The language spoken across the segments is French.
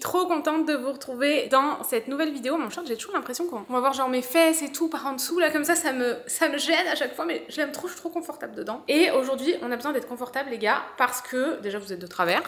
trop contente de vous retrouver dans cette nouvelle vidéo. Mon short, j'ai toujours l'impression qu'on va voir genre mes fesses et tout par en dessous là comme ça me gêne à chaque fois, mais je l'aime trop, je suis trop confortable dedans. Et aujourd'hui on a besoin d'être confortable les gars, parce que déjà vous êtes de travers.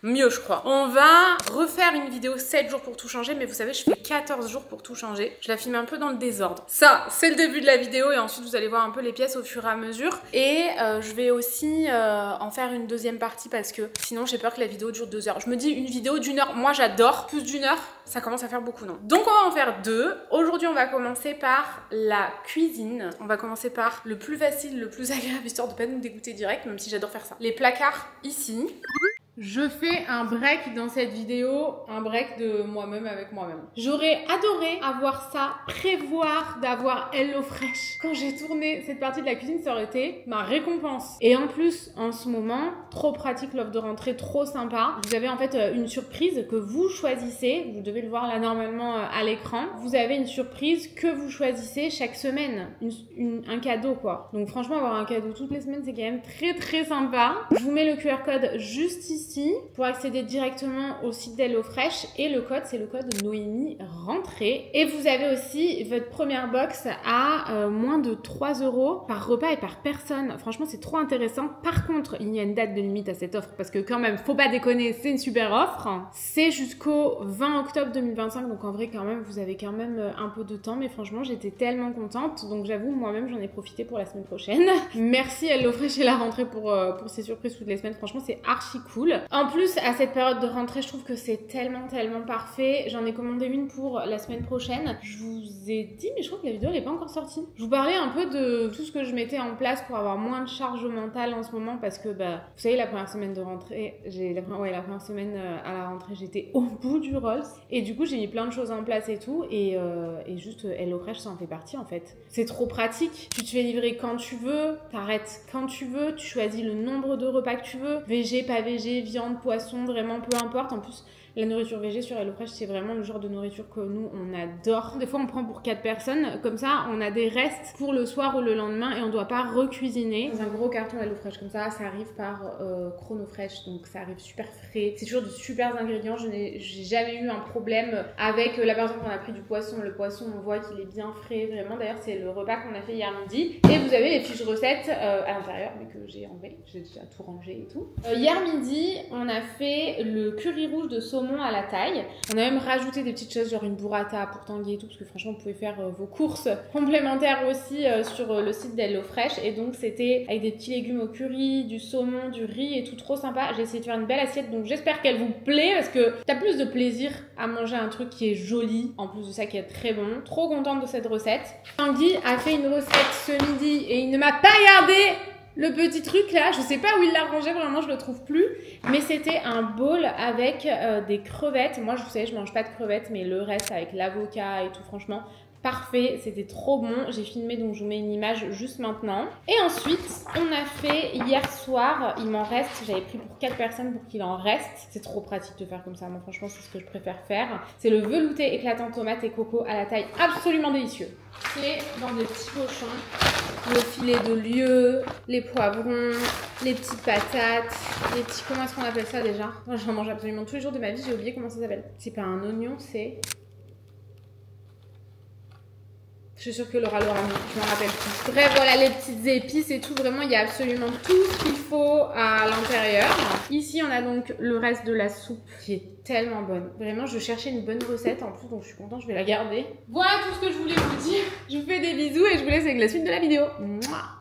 Mieux je crois. On va refaire une vidéo 7 jours pour tout changer, mais vous savez je fais 14 jours pour tout changer. Je la filme un peu dans le désordre. Ça c'est le début de la vidéo et ensuite vous allez voir un peu les pièces au fur et à mesure. Et je vais aussi en faire une deuxième partie parce que sinon j'ai peur que la vidéo dure 2 heures. Je me dis une vidéo d'1 heure, moi j'adore. Plus d'1 heure, ça commence à faire beaucoup non. Donc on va en faire 2. Aujourd'hui on va commencer par la cuisine. On va commencer par le plus facile, le plus agréable, histoire de pas nous dégoûter direct, même si j'adore faire ça. Les placards ici. Je fais un break dans cette vidéo, un break de moi-même avec moi-même. J'aurais adoré avoir ça, prévoir d'avoir HelloFresh. Quand j'ai tourné cette partie de la cuisine, ça aurait été ma récompense. Et en plus, en ce moment, trop pratique l'offre de rentrée, trop sympa. Vous avez en fait une surprise que vous choisissez. Vous devez le voir là normalement à l'écran. Vous avez une surprise que vous choisissez chaque semaine. Un cadeau quoi. Donc franchement, avoir un cadeau toutes les semaines, c'est quand même très sympa. Je vous mets le QR code juste ici pour accéder directement au site d'HelloFresh, et le code c'est le code Noémie Rentrée. Et vous avez aussi votre première box à moins de 3 € par repas et par personne. Franchement c'est trop intéressant. Par contre il y a une date de limite à cette offre parce que quand même faut pas déconner, c'est une super offre. C'est jusqu'au 20 octobre 2025, donc en vrai quand même vous avez quand même un peu de temps, mais franchement j'étais tellement contente, donc j'avoue moi-même j'en ai profité pour la semaine prochaine. Merci HelloFresh et la rentrée pour ces surprises toutes les semaines, franchement c'est archi cool. En plus, à cette période de rentrée, je trouve que c'est tellement parfait. J'en ai commandé une pour la semaine prochaine. Je vous ai dit, mais je crois que la vidéo n'est pas encore sortie. Je vous parlais un peu de tout ce que je mettais en place pour avoir moins de charge mentale en ce moment, parce que, vous savez, la première semaine de rentrée, la première semaine à la rentrée, j'étais au bout du Rolls. Et du coup, j'ai mis plein de choses en place et tout. Et juste, HelloFresh, ça en fait partie, en fait. C'est trop pratique. Tu te fais livrer quand tu veux, t'arrêtes quand tu veux, tu choisis le nombre de repas que tu veux, végé, pas végé, viande, poisson, vraiment peu importe. En plus la nourriture végé sur HelloFresh c'est vraiment le genre de nourriture que nous on adore. Des fois on prend pour 4 personnes, comme ça on a des restes pour le soir ou le lendemain et on doit pas recuisiner. Dans un gros carton HelloFresh comme ça arrive par Chronofresh, donc ça arrive super frais. C'est toujours de super ingrédients. J'ai jamais eu un problème avec la personne qu'on a pris du poisson. Le poisson on voit qu'il est bien frais, vraiment. D'ailleurs c'est le repas qu'on a fait hier midi. Et vous avez les fiches recettes à l'intérieur, mais que j'ai enlevé, j'ai déjà tout rangé et tout. Hier midi on a fait le curry rouge de saumon à la taille. On a même rajouté des petites choses genre une burrata pour tanguer et tout, parce que franchement vous pouvez faire vos courses complémentaires aussi sur le site d'HelloFresh. Et donc c'était avec des petits légumes au curry, du saumon, du riz et tout, trop sympa. J'ai essayé de faire une belle assiette, donc j'espère qu'elle vous plaît, parce que t'as plus de plaisir à manger un truc qui est joli, en plus de ça qui est très bon. Trop contente de cette recette. Tanguy a fait une recette ce midi et il ne m'a pas gardé le petit truc là, je sais pas où il l'a rangé, vraiment je le trouve plus. Mais c'était un bowl avec des crevettes. Moi vous savez je mange pas de crevettes, mais le reste avec l'avocat et tout, franchement parfait, c'était trop bon. J'ai filmé donc je vous mets une image juste maintenant. Et ensuite on a fait hier soir, il m'en reste, j'avais pris pour 4 personnes pour qu'il en reste. C'est trop pratique de faire comme ça, moi franchement c'est ce que je préfère faire. C'est le velouté éclatant tomate et coco à la taille, absolument délicieux. C'est dans des petits pochons, le filet de lieu, les poivrons, les petites patates, les petits, comment est-ce qu'on appelle ça déjà? Moi j'en mange absolument tous les jours de ma vie, j'ai oublié comment ça s'appelle. C'est pas un oignon, c'est... Je suis sûre que Laura l'aura mis, je m'en rappelle plus. Bref, voilà les petites épices et tout. Vraiment, il y a absolument tout ce qu'il faut à l'intérieur. Ici, on a donc le reste de la soupe qui est tellement bonne. Vraiment, je cherchais une bonne recette en plus, donc je suis contente, je vais la garder. Voilà tout ce que je voulais vous dire. Je vous fais des bisous et je vous laisse avec la suite de la vidéo. Mouah.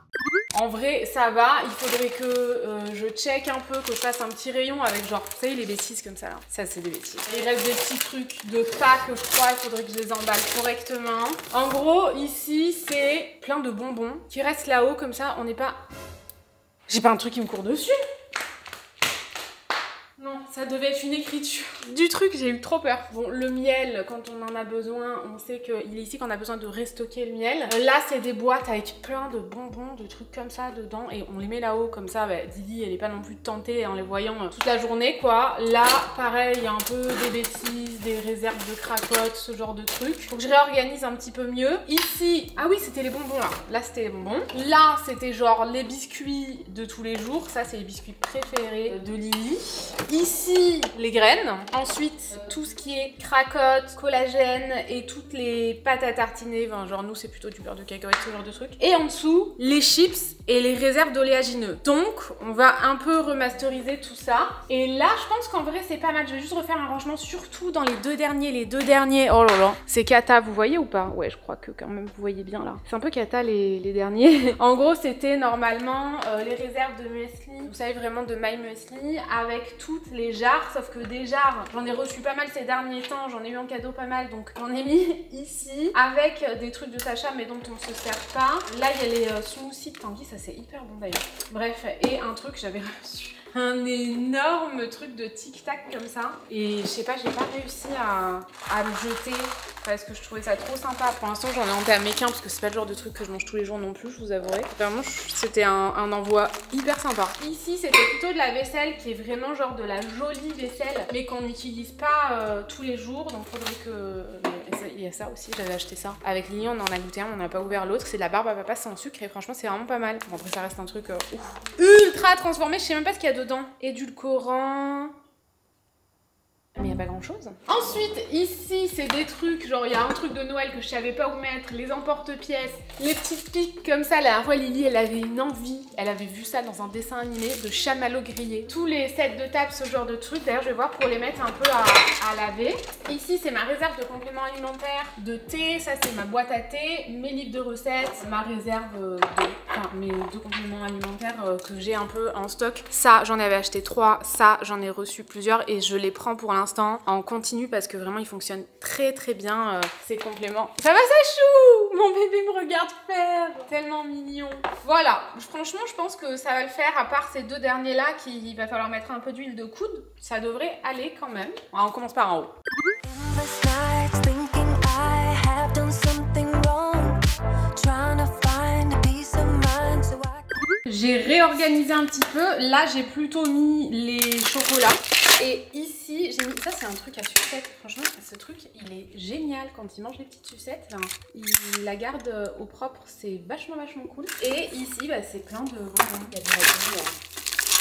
En vrai, ça va. Il faudrait que je check un peu, que je fasse un petit rayon avec genre, vous savez, les bêtises comme ça là. Ça, c'est des bêtises. Il reste des petits trucs de Pâques, je crois. Il faudrait que je les emballe correctement. En gros, ici, c'est plein de bonbons qui restent là-haut comme ça. On n'est pas... J'ai pas un truc qui me court dessus. Non, ça devait être une écriture du truc, j'ai eu trop peur. Bon, le miel, quand on en a besoin, on sait qu'il est ici qu'on a besoin de restocker le miel. Là, c'est des boîtes avec plein de bonbons, de trucs comme ça dedans. Et on les met là-haut, comme ça, Didi, elle est pas non plus tentée en les voyant toute la journée, quoi. Là, pareil, il y a un peu des bêtises, des réserves de cracottes, ce genre de trucs. Faut que je réorganise un petit peu mieux. Ici, ah oui, c'était les bonbons, là. Là, c'était les bonbons. Là, c'était genre les biscuits de tous les jours. Ça, c'est les biscuits préférés de Lily. Ici, Ici, les graines. Ensuite, tout ce qui est cracotte, collagène et toutes les pâtes à tartiner. Enfin, genre nous, c'est plutôt du beurre de cacahuète, ce genre de truc. Et en dessous, les chips et les réserves d'oléagineux. Donc, on va un peu remasteriser tout ça. Et là, je pense qu'en vrai, c'est pas mal. Je vais juste refaire un rangement, surtout dans les deux derniers. Oh là là. C'est cata, vous voyez ou pas? Ouais, je crois que quand même, vous voyez bien là. C'est un peu cata les derniers. En gros, c'était normalement les réserves de muesli. Vous savez, vraiment de My Muesli, avec toutes les jarres. Sauf que des jarres, j'en ai reçu pas mal ces derniers temps. J'en ai eu en cadeau pas mal. Donc, j'en ai mis ici. Avec des trucs de Sacha, mais dont on ne se sert pas. Là, il y a les smoothies de Tanguy. Ça, c'est hyper bon d'ailleurs. Bref, et un truc, j'avais reçu un énorme truc de tic-tac comme ça. Et je sais pas, j'ai pas réussi à le jeter parce que je trouvais ça trop sympa. Pour l'instant, j'en ai entamé qu'un parce que c'est pas le genre de truc que je mange tous les jours non plus, je vous avouerai. Vraiment, c'était un envoi hyper sympa. Ici, c'était plutôt de la vaisselle qui est vraiment genre de la jolie vaisselle, mais qu'on n'utilise pas tous les jours. Donc, faudrait que... Il y a ça aussi, j'avais acheté ça. Avec Lily, on en a goûté un, on n'a pas ouvert l'autre. C'est de la barbe à papa sans sucre et franchement, c'est vraiment pas mal. Bon, après, ça reste un truc ultra transformé. Je sais même pas ce qu'il y a dedans. Édulcorant. Mais il n'y a pas grand chose. Ensuite, ici, c'est des trucs, genre il y a un truc de Noël que je savais pas où mettre, les emporte-pièces, les petites piques comme ça. La dernière fois, Lily, elle avait une envie, elle avait vu ça dans un dessin animé de chamallow grillé. Tous les sets de table, ce genre de trucs. D'ailleurs, je vais voir pour les mettre un peu à laver. Ici, c'est ma réserve de compléments alimentaires, de thé. Ça, c'est ma boîte à thé, mes livres de recettes, ma réserve mes deux compléments alimentaires que j'ai un peu en stock. Ça, j'en avais acheté 3. Ça, j'en ai reçu plusieurs et je les prends pour l'instant en continu parce que vraiment ils fonctionnent très bien ces compléments. Ça va Sachou? Mon bébé me regarde faire, tellement mignon. Voilà, franchement je pense que ça va le faire, à part ces deux derniers là qu'il va falloir mettre un peu d'huile de coude. Ça devrait aller quand même. On commence par en haut. J'ai réorganisé un petit peu. Là, j'ai plutôt mis les chocolats. Et ici, j'ai mis... Ça, c'est un truc à sucette. Franchement, ce truc, il est génial quand il mange les petites sucettes. Enfin, il la garde au propre. C'est vachement cool. Et ici, bah, c'est plein de bonbons. Il y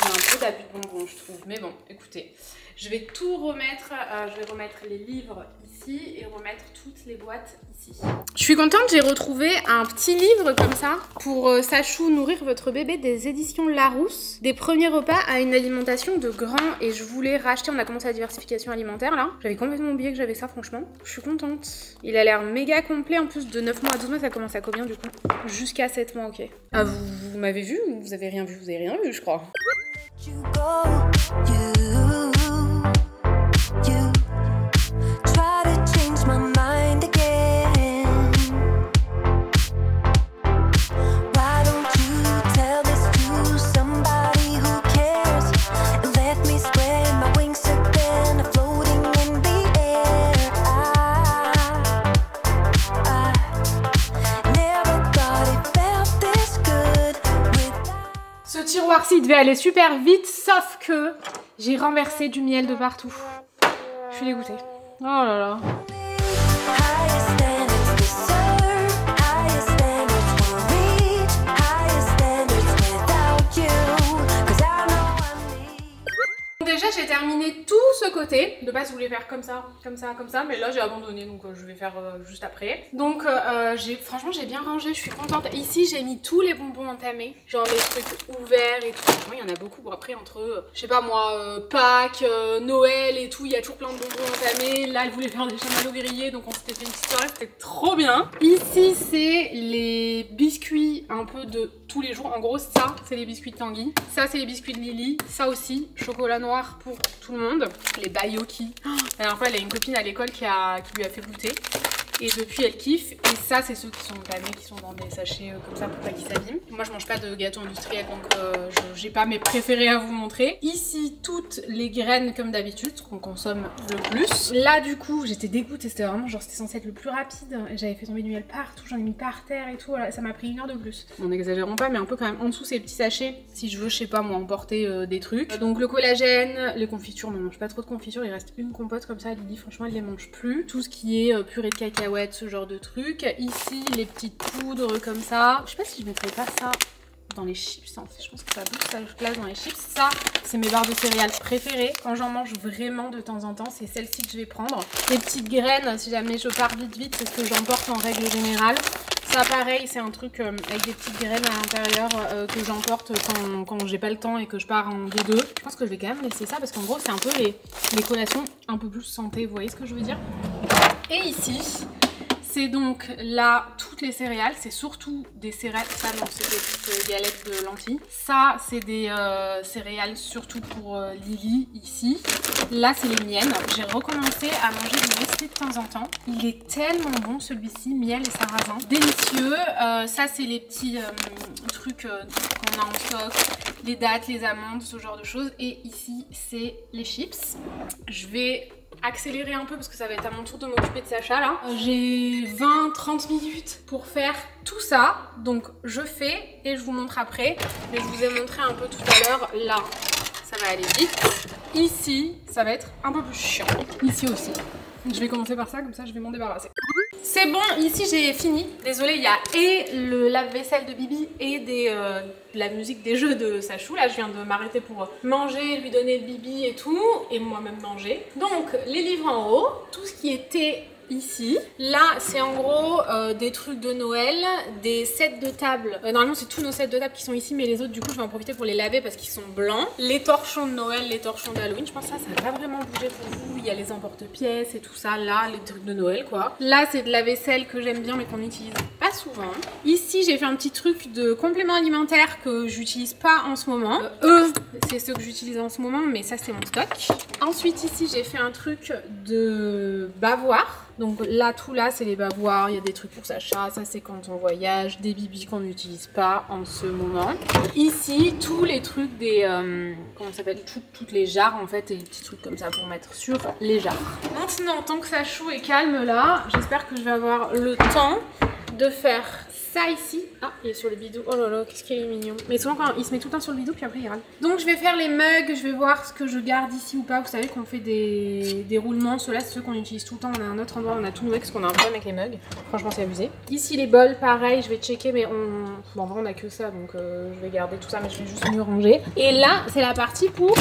a un peu d'abus de bonbons, je trouve. Mais bon, écoutez, je vais tout remettre. Je vais remettre les livres ici et remettre toutes les boîtes ici. Je suis contente, j'ai retrouvé un petit livre comme ça pour Sachou, nourrir votre bébé, des éditions Larousse. Des premiers repas à une alimentation de grands. Et je voulais racheter, on a commencé la diversification alimentaire là. J'avais complètement oublié que j'avais ça, franchement. Je suis contente. Il a l'air méga complet en plus, de 9 mois à 12 mois, ça commence à combien du coup? Jusqu'à 7 mois, ok. Ah, vous m'avez vu ou vous avez rien vu? Vous avez rien vu, je crois. Ce tiroir-ci devait aller super vite, sauf que j'ai renversé du miel de partout. Je suis dégoûtée. Oh là là. Déjà j'ai terminé tout ce côté. De base je voulais faire comme ça, mais là j'ai abandonné, donc je vais faire juste après. Donc franchement j'ai bien rangé, je suis contente. Ici j'ai mis tous les bonbons entamés, genre les trucs ouverts et tout. Franchement il y en a beaucoup. Bon, après entre, je sais pas moi, Pâques, Noël et tout, il y a toujours plein de bonbons entamés. Là elle voulait faire des chamallows grillés, donc on s'était fait une petite soirée, c'était trop bien. Ici c'est les biscuits un peu de tous les jours. En gros ça c'est les biscuits de Tanguy, ça c'est les biscuits de Lily, ça aussi chocolat noir pour tout le monde, les Bayoki. La dernière fois elle a une copine à l'école qui lui a fait goûter et depuis elle kiffe. Et ça c'est ceux qui sont entamés, qui sont dans des sachets comme ça pour pas qu'ils s'abîment. Moi je mange pas de gâteaux industriels, donc j'ai pas mes préférés à vous montrer. Ici toutes les graines comme d'habitude, ce qu'on consomme le plus. Là du coup j'étais dégoûtée, c'était vraiment genre c'était censé être le plus rapide. J'avais fait tomber du miel partout, j'en ai mis par terre et tout, voilà, ça m'a pris 1 heure de plus. On n'exagérons pas, mais un peu quand même. En dessous ces petits sachets si je veux, je sais pas moi, emporter des trucs. Donc le collagène, les confitures, on ne mange pas trop de confitures, il reste une compote comme ça. Lily franchement elle les mange plus. Tout ce qui est purée de cacahuètes, ce genre de trucs. Ici les petites poudres comme ça. Je sais pas si je mettrais pas ça dans les chips en fait. Je pense que ça booste sa place dans les chips. Ça, c'est mes barres de céréales préférées. Quand j'en mange vraiment de temps en temps, c'est celle-ci que je vais prendre. Les petites graines, si jamais je pars vite, c'est ce que j'emporte en règle générale. Ça pareil, c'est un truc avec des petites graines à l'intérieur que j'emporte quand j'ai pas le temps et que je pars en D2. Je pense que je vais quand même laisser ça parce qu'en gros c'est un peu les collations un peu plus santé, vous voyez ce que je veux dire? Et ici, c'est donc là toutes les céréales, c'est surtout des céréales, ça non c'est des petites galettes de lentilles. Ça c'est des céréales surtout pour Lily ici. Là c'est les miennes. J'ai recommencé à manger du Nestlé de temps en temps. Il est tellement bon celui-ci, miel et sarrasin. Délicieux. Ça c'est les petits trucs qu'on a en stock. Les dattes, les amandes, ce genre de choses. Et ici c'est les chips. Je vais accélérer un peu parce que ça va être à mon tour de m'occuper de Sacha là. J'ai 20-30 minutes pour faire tout ça. Donc je fais et je vous montre après. Mais je vous ai montré un peu tout à l'heure. Là, ça va aller vite. Ici, ça va être un peu plus chiant. Ici aussi. Je vais commencer par ça, comme ça je vais m'en débarrasser. C'est bon, ici j'ai fini. Désolée, il y a et le lave-vaisselle de Bibi et la musique des jeux de Sachou. Là, je viens de m'arrêter pour manger, lui donner le Bibi et tout, et moi-même manger. Donc, les livres en haut, tout ce qui était ici. Là, c'est en gros des trucs de Noël, des sets de table. Normalement, c'est tous nos sets de table qui sont ici, mais les autres, du coup, je vais en profiter pour les laver parce qu'ils sont blancs. Les torchons de Noël, les torchons d'Halloween. Je pense que ça va pas vraiment bouger pour vous. Il y a les emporte-pièces et tout ça. Là, les trucs de Noël, quoi. Là, c'est de la vaisselle que j'aime bien, mais qu'on n'utilise pas souvent. Ici, j'ai fait un petit truc de complément alimentaire que j'utilise pas en ce moment. C'est ceux que j'utilise en ce moment, mais ça, c'est mon stock. Ensuite, ici, j'ai fait un truc de bavoir. Donc là, tout là, c'est les bavoirs, il y a des trucs pour Sacha, ça c'est quand on voyage, des bibis qu'on n'utilise pas en ce moment. Ici, tous les trucs des... comment ça s'appelle, toutes les jarres en fait, et les petits trucs comme ça pour mettre sur les jarres. Maintenant, tant que Sachou est calme là, j'espère que je vais avoir le temps de faire ça ici. Ah, il est sur le bidou. Oh là là, qu'est-ce qu'il est mignon. Mais souvent, quand il se met tout le temps sur le bidou, puis après il râle. Donc, je vais faire les mugs. Je vais voir ce que je garde ici ou pas. Vous savez qu'on fait des roulements. Ceux-là, c'est ceux qu'on utilise tout le temps. On a un autre endroit, on a tout noué parce qu'on a un problème avec les mugs. Franchement, c'est abusé. Ici, les bols, pareil. Je vais checker, mais bon, en vrai, on a que ça. Donc, je vais garder tout ça, mais je vais juste mieux ranger. Et là, c'est la partie pour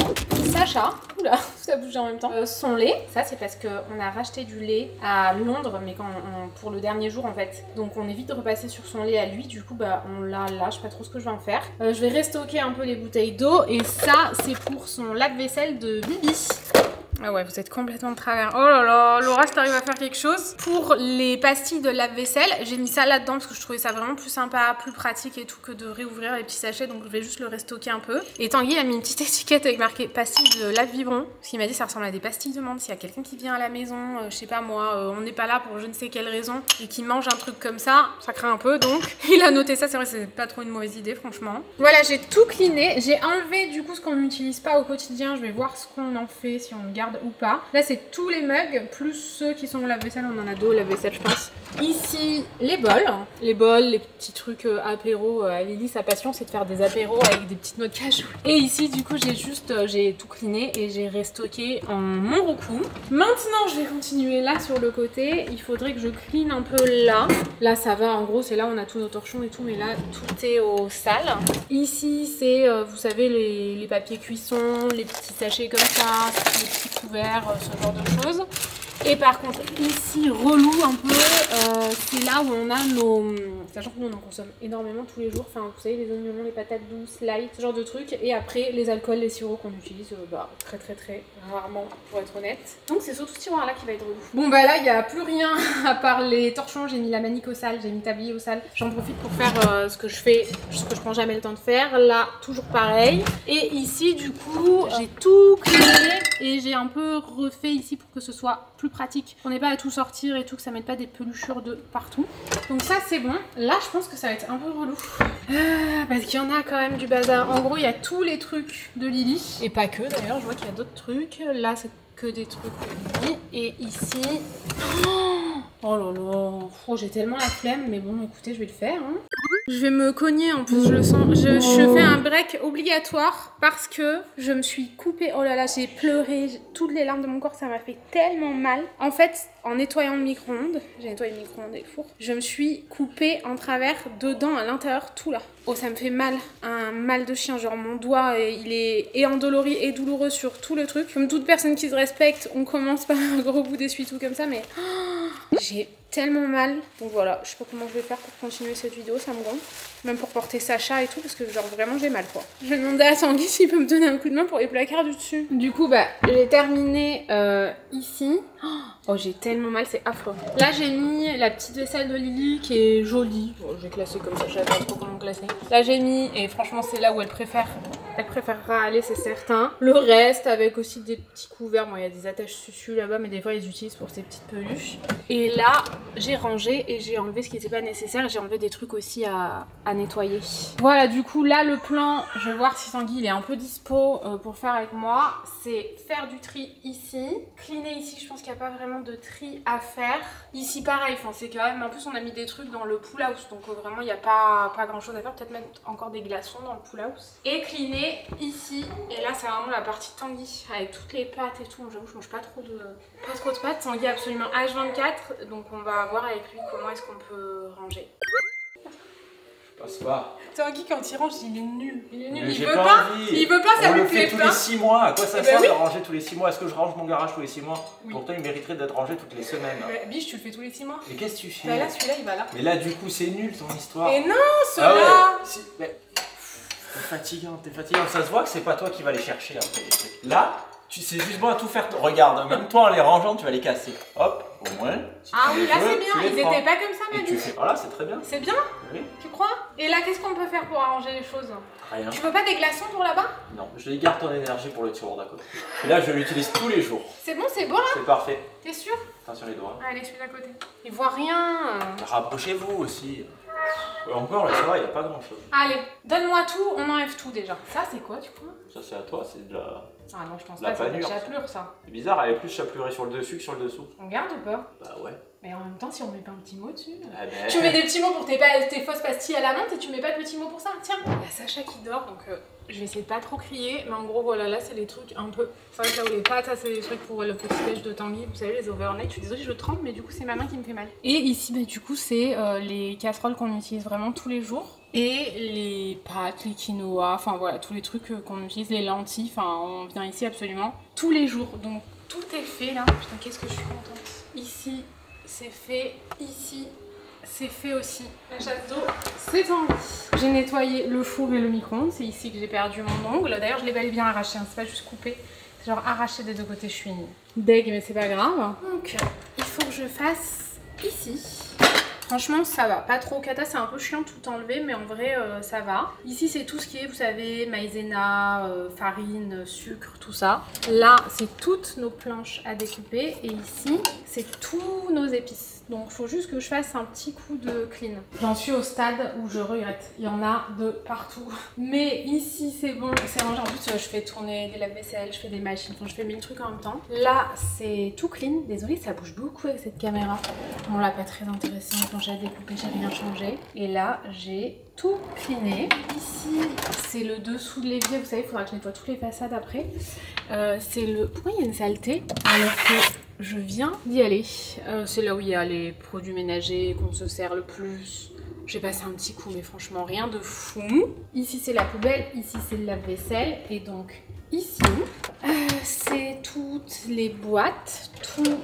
Sacha. Oula, ça bouge en même temps. Son lait. Ça, c'est parce qu'on a racheté du lait à Londres, mais pour le dernier jour, en fait. Donc, on évite de repasser sur son lait à lui. Du coup, bah, on l'a là. Je sais pas trop ce que je vais en faire. Je vais restocker un peu les bouteilles d'eau. Et ça, c'est pour son lave-vaisselle de Bibi. Ah ouais, vous êtes complètement de travers. Oh là là, Laura, si t'arrives à faire quelque chose. Pour les pastilles de lave-vaisselle, j'ai mis ça là-dedans parce que je trouvais ça vraiment plus sympa, plus pratique et tout que de réouvrir les petits sachets. Donc je vais juste le restocker un peu. Et Tanguy a mis une petite étiquette avec marqué pastilles de lave-vibron. Parce qu'il m'a dit ça ressemble à des pastilles de menthe. S'il y a quelqu'un qui vient à la maison, je sais pas moi, on n'est pas là pour je ne sais quelle raison et qui mange un truc comme ça craint un peu. Donc il a noté ça, c'est vrai, c'est pas trop une mauvaise idée franchement. Voilà, j'ai tout cleané. J'ai enlevé du coup ce qu'on n'utilise pas au quotidien. Je vais voir ce qu'on en fait, si on le garde ou pas. Là c'est tous les mugs plus ceux qui sont au lave-vaisselle, on en a deux au lave-vaisselle je pense. Ici les bols, les petits trucs apéro. Lily sa passion c'est de faire des apéros avec des petites noix de cajou. Et ici du coup j'ai tout cleané et j'ai restocké en mon roku. Maintenant je vais continuer là sur le côté. Il faudrait que je clean un peu là. Là ça va, en gros c'est là où on a tous nos torchons et tout, mais là tout est au sale. Ici c'est vous savez les papiers cuisson, les petits sachets comme ça, les petits couverts, ce genre de choses. Et par contre ici relou un peu, c'est là où on a nos... Sachant que nous on en consomme énormément tous les jours, enfin vous savez les oignons, les patates douces, light, ce genre de trucs. Et après les alcools, les sirops qu'on utilise très rarement pour être honnête. Donc c'est surtout ce tiroir là qui va être relou. Bon bah là il n'y a plus rien à part les torchons, j'ai mis la manique au sale, j'ai mis le tablier au sale. J'en profite pour faire ce que je prends jamais le temps de faire. Là toujours pareil. Et ici du coup j'ai tout cleané et j'ai un peu refait ici pour que ce soit plus pratique. On n'est pas à tout sortir et tout, que ça mette pas des peluchures de partout. Donc ça c'est bon. Là je pense que ça va être un peu relou. Parce qu'il y en a quand même du bazar. En gros il y a tous les trucs de Lily. Et pas que d'ailleurs, je vois qu'il y a d'autres trucs. Là c'est que des trucs de Lily. Et ici... Oh, Oh là là, oh, j'ai tellement la flemme, mais bon, écoutez, je vais le faire. Hein. Je vais me cogner, en plus, je le sens. Je fais un break obligatoire parce que je me suis coupée. Oh là là, j'ai pleuré. Toutes les larmes de mon corps, ça m'a fait tellement mal. En fait, en nettoyant le micro-ondes, j'ai nettoyé le micro-ondes et le four, je me suis coupée en travers, dedans, à l'intérieur, tout là. Oh, ça me fait mal. Un mal de chien. Genre, mon doigt, il est et endolori et douloureux sur tout le truc. Comme toute personne qui se respecte, on commence par un gros bout d'essuie-tout comme ça, mais oh, j'ai tellement mal. Donc voilà, je sais pas comment je vais faire pour continuer cette vidéo, ça me gonfle. Même pour porter Sacha et tout, parce que genre vraiment j'ai mal quoi. Je vais demander à Tanguy s'il peut me donner un coup de main pour les placards du dessus. Du coup, bah, j'ai terminé ici. Oh, j'ai tellement mal, c'est affreux. Là, j'ai mis la petite vaisselle de Lily qui est jolie. Bon, je vais classer comme ça, je savais pas trop comment classer. Là, j'ai mis, et franchement, c'est là où elle préférera aller, c'est certain. Le reste, avec aussi des petits couverts. Bon, il y a des attaches susu là-bas, mais des fois, ils utilisent pour ces petites peluches. Et là, j'ai rangé et j'ai enlevé ce qui n'était pas nécessaire. J'ai enlevé des trucs aussi à nettoyer. Voilà, du coup, là, le plan, je vais voir si Tanguy, il est un peu dispo pour faire avec moi. C'est faire du tri ici. Cleaner ici, je pense qu'il n'y a pas vraiment de tri à faire. Ici, pareil, enfin, c'est quand même... En plus, on a mis des trucs dans le pool house, donc vraiment, il n'y a pas grand-chose à faire. Peut-être mettre encore des glaçons dans le pool house. Et cleaner ici. Et là, c'est vraiment la partie de Tanguy, avec toutes les pâtes et tout. J'avoue, je mange pas trop de pâtes. Tanguy est absolument H24, donc on va voir avec lui comment est-ce qu'on peut ranger. Passe pas. Tanguy, quand il range, il est nul. Il est nul. Il veut pas. Il veut pas, ça lui plaît pas. Tous les 6 mois. À quoi ça sert de ranger tous les 6 mois? Est-ce que je range mon garage tous les 6 mois? Oui. Pourtant, il mériterait d'être rangé toutes les semaines. Biche, tu le fais tous les 6 mois. Mais qu'est-ce que tu fais? Bah là, celui-là, il va là. Mais là, du coup, c'est nul ton histoire. Et non, ceux-là. Ah ouais. Mais... T'es fatigant. Ça se voit que c'est pas toi qui vas les chercher après les trucs. Là, c'est juste bon à tout faire. Regarde, même toi en les rangeant, tu vas les casser. Hop, au moins. Si ah oui, là c'est bien. Ils étaient pas comme ça, ma vie. Voilà, c'est très bien. C'est bien? Oui. Tu crois? Et là, qu'est-ce qu'on peut faire pour arranger les choses? Rien. Tu veux pas des glaçons pour là-bas? Non, je les garde ton énergie pour le tiroir d'à côté. Et là, je l'utilise tous les jours. C'est bon, c'est beau là? C'est parfait. T'es sûr? Attention les doigts. Allez, celui d'à côté. Il voit rien. Rapprochez-vous aussi. Encore là, ça va, il n'y a pas grand chose. Allez, donne-moi tout, on enlève tout déjà. Ça, c'est quoi, tu crois? Ça, c'est à toi, c'est de la. Ah non, je pense pas, c'est de la chapelure ça. C'est bizarre, elle est plus chapelurée sur le dessus que sur le dessous. On garde ou pas? Bah ouais. Mais en même temps, si on met pas un petit mot dessus. Ah ben... Tu mets des petits mots pour tes fausses pastilles à la menthe et tu mets pas de petits mots pour ça. Tiens, il y a Sacha qui dort donc je vais essayer de pas trop crier. Mais en gros, voilà, là c'est les trucs un peu. C'est vrai que là où les pâtes, ça c'est les trucs pour le petit déj de Tanguy. Vous savez, les overnight. Je suis désolée, je tremble, mais du coup, c'est ma main qui me fait mal. Et ici, bah, du coup, c'est les casseroles qu'on utilise vraiment tous les jours. Et les pâtes, les quinoa, enfin voilà, tous les trucs qu'on utilise, les lentilles, enfin on vient ici absolument tous les jours. Donc tout est fait là. Putain, qu'est-ce que je suis contente. Ici, c'est fait. Ici, c'est fait aussi. La chasse d'eau, c'est en vie. J'ai nettoyé le four et le micro-ondes. C'est ici que j'ai perdu mon ongle. D'ailleurs, je l'ai bel et bien arraché, hein. C'est pas juste coupé. C'est genre arraché des deux côtés. Je suis deg, mais c'est pas grave. Donc, il faut que je fasse ici. Franchement, ça va. Pas trop cata, c'est un peu chiant tout enlever, mais en vrai, ça va. Ici, c'est tout ce qui est, vous savez, maïzena, farine, sucre, tout ça. Là, c'est toutes nos planches à découper. Et ici, c'est tous nos épices. Donc, il faut juste que je fasse un petit coup de clean. J'en suis au stade où je regrette. Il y en a de partout. Mais ici, c'est bon, c'est rangé. En plus, je fais tourner des lave-vaisselle, je fais des machines, enfin, je fais 1000 trucs en même temps. Là, c'est tout clean. Désolée, ça bouge beaucoup avec cette caméra. Bon, là, pas très intéressant. Quand j'ai découpé, j'ai rien changé. Et là, j'ai tout cleané. Ici, c'est le dessous de l'évier. Vous savez, il faudra que je nettoie toutes les façades après. C'est le... Pourquoi il y a une saleté alors que je viens d'y aller? C'est là où il y a les produits ménagers qu'on se sert le plus. J'ai passé un petit coup, mais franchement, rien de fou. Ici, c'est la poubelle. Ici, c'est le lave-vaisselle. Et donc, ici, c'est toutes les boîtes, tous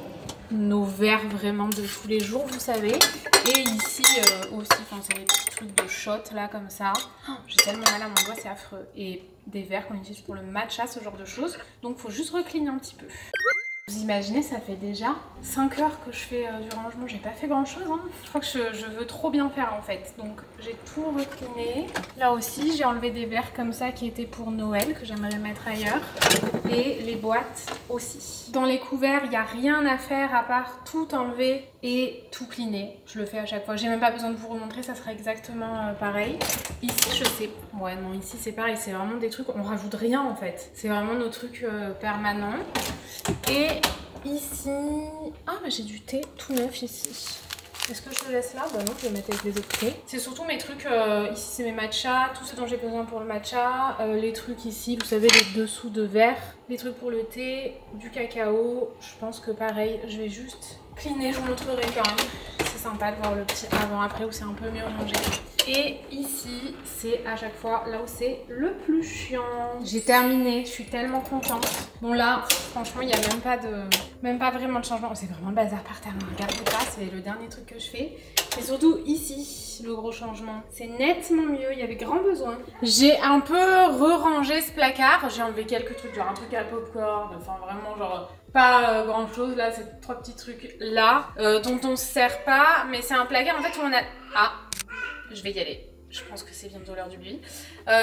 nos verres vraiment de tous les jours, vous savez. Et ici aussi, enfin, c'est des petits trucs de shot, là, comme ça. Oh, j'ai tellement mal à mon doigt, c'est affreux. Et des verres qu'on utilise pour le matcha, ce genre de choses. Donc, il faut juste recligner un petit peu. Vous imaginez, ça fait déjà 5 heures que je fais du rangement, j'ai pas fait grand chose, hein. Je crois que je veux trop bien faire en fait. Donc j'ai tout recliné. Là aussi, j'ai enlevé des verres comme ça qui étaient pour Noël, que j'aimerais mettre ailleurs. Et les boîtes aussi. Dans les couverts, il n'y a rien à faire à part tout enlever et tout cleaner. Je le fais à chaque fois. J'ai même pas besoin de vous remontrer, ça sera exactement pareil. Ici, je sais. Ouais, non, ici c'est pareil, c'est vraiment des trucs, on rajoute rien en fait. C'est vraiment nos trucs permanents. Et ici... Ah, mais j'ai du thé tout neuf ici. Est-ce que je le laisse là? Bah non, je vais le mettre avec les autres thés. C'est surtout mes trucs, ici c'est mes matchas, tout ce dont j'ai besoin pour le matcha, les trucs ici, vous savez, les dessous de verre, les trucs pour le thé, du cacao. Je pense que pareil, je vais juste cleaner, je vous montrerai quand même. C'est sympa de voir le petit avant-après où c'est un peu mieux rangé. Et ici, c'est à chaque fois là où c'est le plus chiant. J'ai terminé, je suis tellement contente. Bon là, franchement, il n'y a même pas vraiment de changement. C'est vraiment le bazar par terre, ne regardez pas, c'est le dernier truc que je fais. Et surtout ici, le gros changement. C'est nettement mieux, il y avait grand besoin. J'ai un peu re-rangé ce placard. J'ai enlevé quelques trucs, genre un truc à popcorn, enfin vraiment genre... Pas grand chose là, c'est 3 petits trucs là dont on se sert pas, mais c'est un placard en fait où on a... Ah, je vais y aller, je pense que c'est bientôt l'heure du bulle.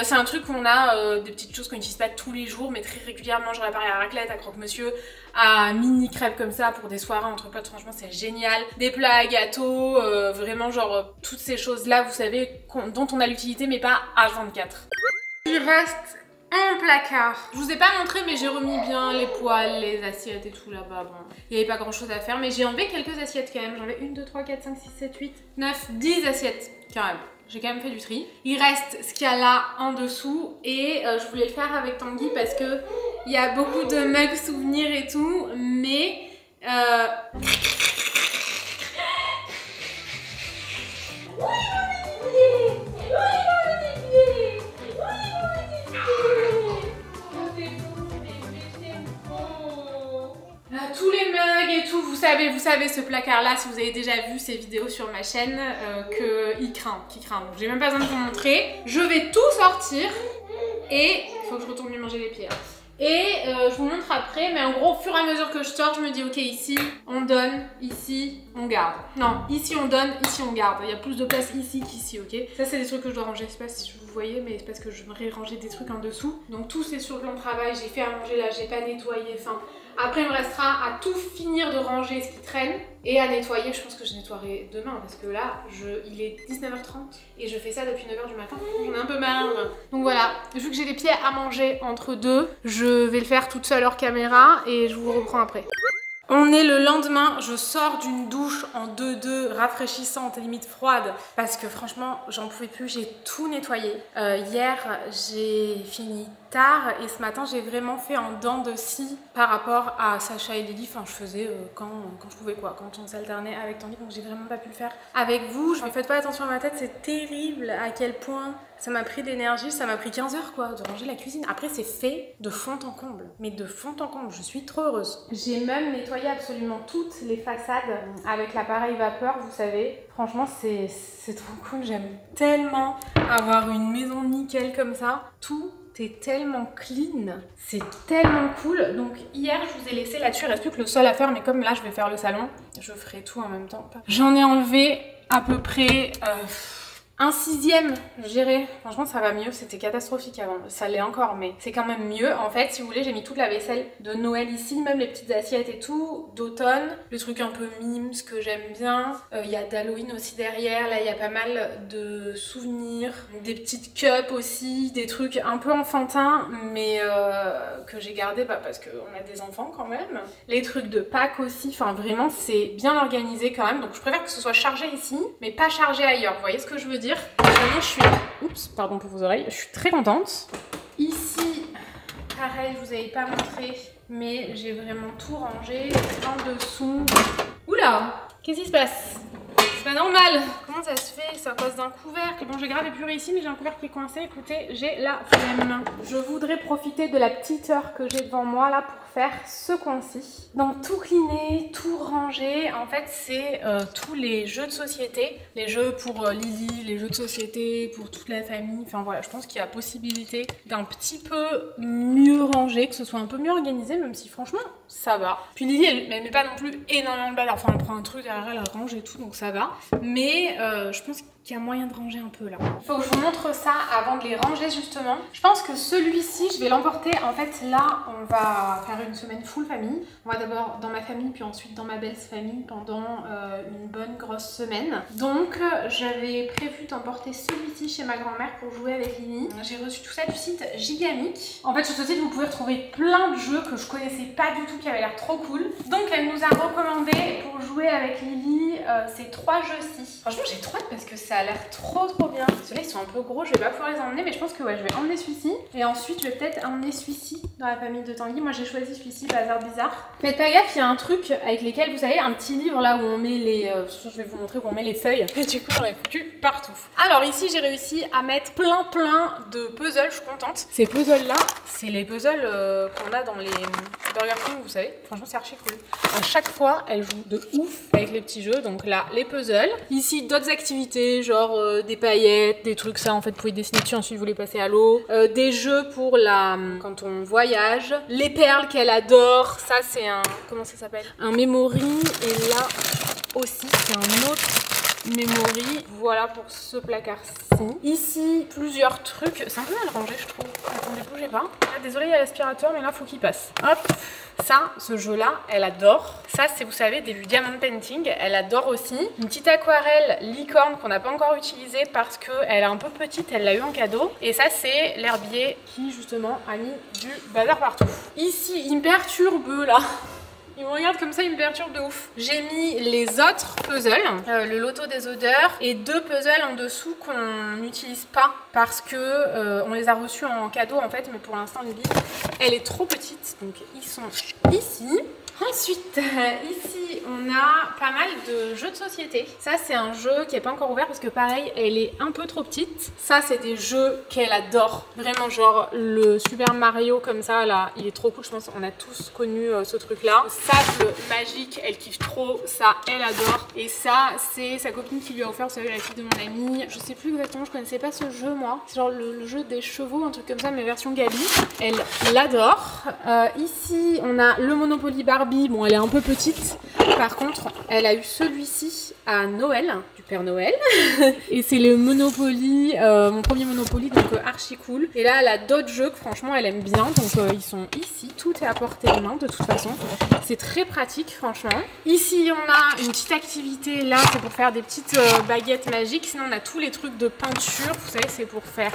C'est un truc où on a des petites choses qu'on n'utilise pas tous les jours, mais très régulièrement, genre l'appareil à raclette, à croque-monsieur, à mini crêpes comme ça pour des soirées entre potes, franchement c'est génial. Des plats à gâteau, vraiment genre toutes ces choses là, vous savez, dont on a l'utilité mais pas H24. Il reste un placard. Je vous ai pas montré mais j'ai remis bien les poêles, les assiettes et tout là-bas. Bon, il n'y avait pas grand chose à faire mais j'ai enlevé quelques assiettes quand même. J'en avais 1, 2, 3, 4, 5, 6, 7, 8, 9, 10 assiettes quand même. J'ai quand même fait du tri. Il reste ce qu'il y a là en dessous et je voulais le faire avec Tanguy parce que il y a beaucoup de mugs souvenirs et tout, mais tous les mugs et tout, vous savez ce placard là, si vous avez déjà vu ces vidéos sur ma chaîne, qu'il craint. Donc j'ai même pas besoin de vous montrer. Je vais tout sortir et il faut que je retourne lui manger les pieds. Et je vous montre après, mais en gros, au fur et à mesure que je sors, je me dis ok, ici on donne, ici on garde. Non, ici on donne, ici on garde. Il y a plus de place ici qu'ici, ok? Ça c'est des trucs que je dois ranger, je sais pas si vous voyez, mais c'est parce que je voudrais ranger des trucs en dessous. Donc tout c'est sur le plan de travail, j'ai fait à manger là, j'ai pas nettoyé, enfin... Après, il me restera à tout finir de ranger ce qui traîne et à nettoyer. Je pense que je nettoierai demain parce que là, il est 19h30 et je fais ça depuis 9h du matin. J'en ai un peu marre. Donc voilà, vu que j'ai des pieds à manger entre deux, je vais le faire toute seule hors caméra et je vous reprends après. On est le lendemain, je sors d'une douche en 2-2 rafraîchissante, limite froide, parce que franchement j'en pouvais plus, j'ai tout nettoyé. Hier j'ai fini tard et ce matin j'ai vraiment fait en dents de scie par rapport à Sacha et Lily. Enfin je faisais quand je pouvais quoi, quand on s'alternait avec Tanguy, donc j'ai vraiment pas pu le faire avec vous. Ne faites pas attention à ma tête, c'est terrible à quel point ça m'a pris d'énergie, ça m'a pris 15 heures quoi de ranger la cuisine. Après c'est fait de fond en comble, mais de fond en comble, je suis trop heureuse. J'ai même nettoyé absolument toutes les façades avec l'appareil vapeur, vous savez. Franchement c'est trop cool, j'aime tellement avoir une maison nickel comme ça. Tout est tellement clean, c'est tellement cool. Donc hier je vous ai laissé là-dessus, il reste plus que le sol à faire, mais comme là je vais faire le salon, je ferai tout en même temps. J'en ai enlevé à peu près... un 6e, je dirais. Franchement, ça va mieux. C'était catastrophique avant. Ça l'est encore, mais c'est quand même mieux. En fait, si vous voulez, j'ai mis toute la vaisselle de Noël ici, même les petites assiettes et tout, d'automne. Le truc un peu mimes que j'aime bien. Il y a d'Halloween aussi derrière. Là, il y a pas mal de souvenirs. Des petites cups aussi. Des trucs un peu enfantins, mais que j'ai gardé parce qu'on a des enfants quand même. Les trucs de Pâques aussi. Enfin, vraiment, c'est bien organisé quand même. Donc, je préfère que ce soit chargé ici, mais pas chargé ailleurs. Vous voyez ce que je veux dire? Vraiment, je suis... Oups, pardon pour vos oreilles. Je suis très contente. Ici, pareil, je vous avais pas montré, mais j'ai vraiment tout rangé en dessous. Oula, qu'est-ce qui se passe? C'est pas normal. Comment ça se fait? C'est à cause d'un couvercle. Bon, j'ai grave épuré ici, mais j'ai un couvercle qui est coincé. Écoutez, j'ai la flemme. Je voudrais profiter de la petite heure que j'ai devant moi là pour faire ce coin-ci. Donc tout cleaner, tout ranger. En fait, c'est tous les jeux de société. Les jeux pour Lily, les jeux de société pour toute la famille. Enfin voilà, je pense qu'il y a possibilité d'un petit peu mieux ranger, que ce soit un peu mieux organisé, même si franchement, ça va. Puis Lily, elle met pas non plus énormément de balles. Enfin, elle prend un truc derrière, elle range et tout, donc ça va. Mais je pense qu'il y a moyen de ranger un peu là. Il faut que je vous montre ça avant de les ranger justement. Je pense que celui-ci, je vais l'emporter. En fait, là, on va faire une semaine full famille. On va d'abord dans ma famille, puis ensuite dans ma belle famille pendant une bonne grosse semaine. Donc, j'avais prévu d'emporter celui-ci chez ma grand-mère pour jouer avec Lily. J'ai reçu tout ça du site Gigamic. En fait, sur ce site, vous pouvez retrouver plein de jeux que je connaissais pas du tout, qui avaient l'air trop cool. Donc, elle nous a recommandé pour jouer avec Lily ces 3 jeux-ci. Franchement, j'ai trop hâte parce que ça a l'air trop bien. Ceux-là, ils sont un peu gros, je vais pas pouvoir les emmener, mais je pense que ouais, je vais emmener celui-ci. Et ensuite, je vais peut-être emmener celui-ci dans la famille de Tanguy. Moi, j'ai choisi celui-ci, Bazar Bizarre. Faites pas gaffe, il y a un truc avec lesquels, vous savez, un petit livre là où on met les... je vais vous montrer où on met les feuilles. Et du coup, j'en ai foutu partout. Alors ici, j'ai réussi à mettre plein de puzzles, je suis contente. Ces puzzles-là, c'est les puzzles qu'on a dans les Burger King, vous savez. Franchement, c'est archi cool. À chaque fois, elle joue de ouf avec les petits jeux. Donc là, les puzzles. Ici, d'autres activités, genre des paillettes, des trucs ça, en fait, vous pouvez dessiner dessus, ensuite vous les passez à l'eau. Des jeux pour quand on voyage. Les perles qu'elle adore. Ça, c'est un... Comment ça s'appelle? Un memory. Et là aussi, c'est un autre memory. Voilà pour ce placard-ci. Ici, plusieurs trucs. C'est un peu mal rangé, je trouve. Attendez, bougez pas. Ah, désolé, il y a l'aspirateur, mais là, faut qu'il passe. Hop. Ça, ce jeu-là, elle adore. Ça, c'est, vous savez, du diamond painting. Elle adore aussi. Une petite aquarelle licorne qu'on n'a pas encore utilisée parce qu'elle est un peu petite. Elle l'a eu en cadeau. Et ça, c'est l'herbier qui, justement, a mis du bazar partout. Ici, il me perturbe, là. Il me regarde comme ça, il me perturbe de ouf. J'ai mis les autres puzzles, le loto des odeurs et 2 puzzles en dessous qu'on n'utilise pas parce que on les a reçus en cadeau en fait, mais pour l'instant Lily, elle est trop petite, donc ils sont ici. Ensuite, ici, on a pas mal de jeux de société. Ça, c'est un jeu qui n'est pas encore ouvert parce que pareil, elle est un peu trop petite. Ça, c'est des jeux qu'elle adore. Vraiment, genre le Super Mario comme ça, là, il est trop cool. Je pense qu'on a tous connu ce truc-là. Sable magique, elle kiffe trop. Ça, elle adore. Et ça, c'est sa copine qui lui a offert, vous savez, la fille de mon amie. Je sais plus exactement, je connaissais pas ce jeu, moi. C'est genre le jeu des chevaux, un truc comme ça, mais version Gabi. Elle l'adore. Ici, on a le Monopoly Barbie. Bon, elle est un peu petite. Par contre, elle a eu celui-ci à Noël, du Père Noël. Et c'est le Monopoly, mon premier Monopoly, donc archi cool. Et là, elle a d'autres jeux que franchement, elle aime bien. Donc, ils sont ici. Tout est à portée de main, de toute façon. C'est très pratique, franchement. Ici, on a une petite activité. Là, c'est pour faire des petites baguettes magiques. Sinon, on a tous les trucs de peinture. Vous savez, c'est pour faire...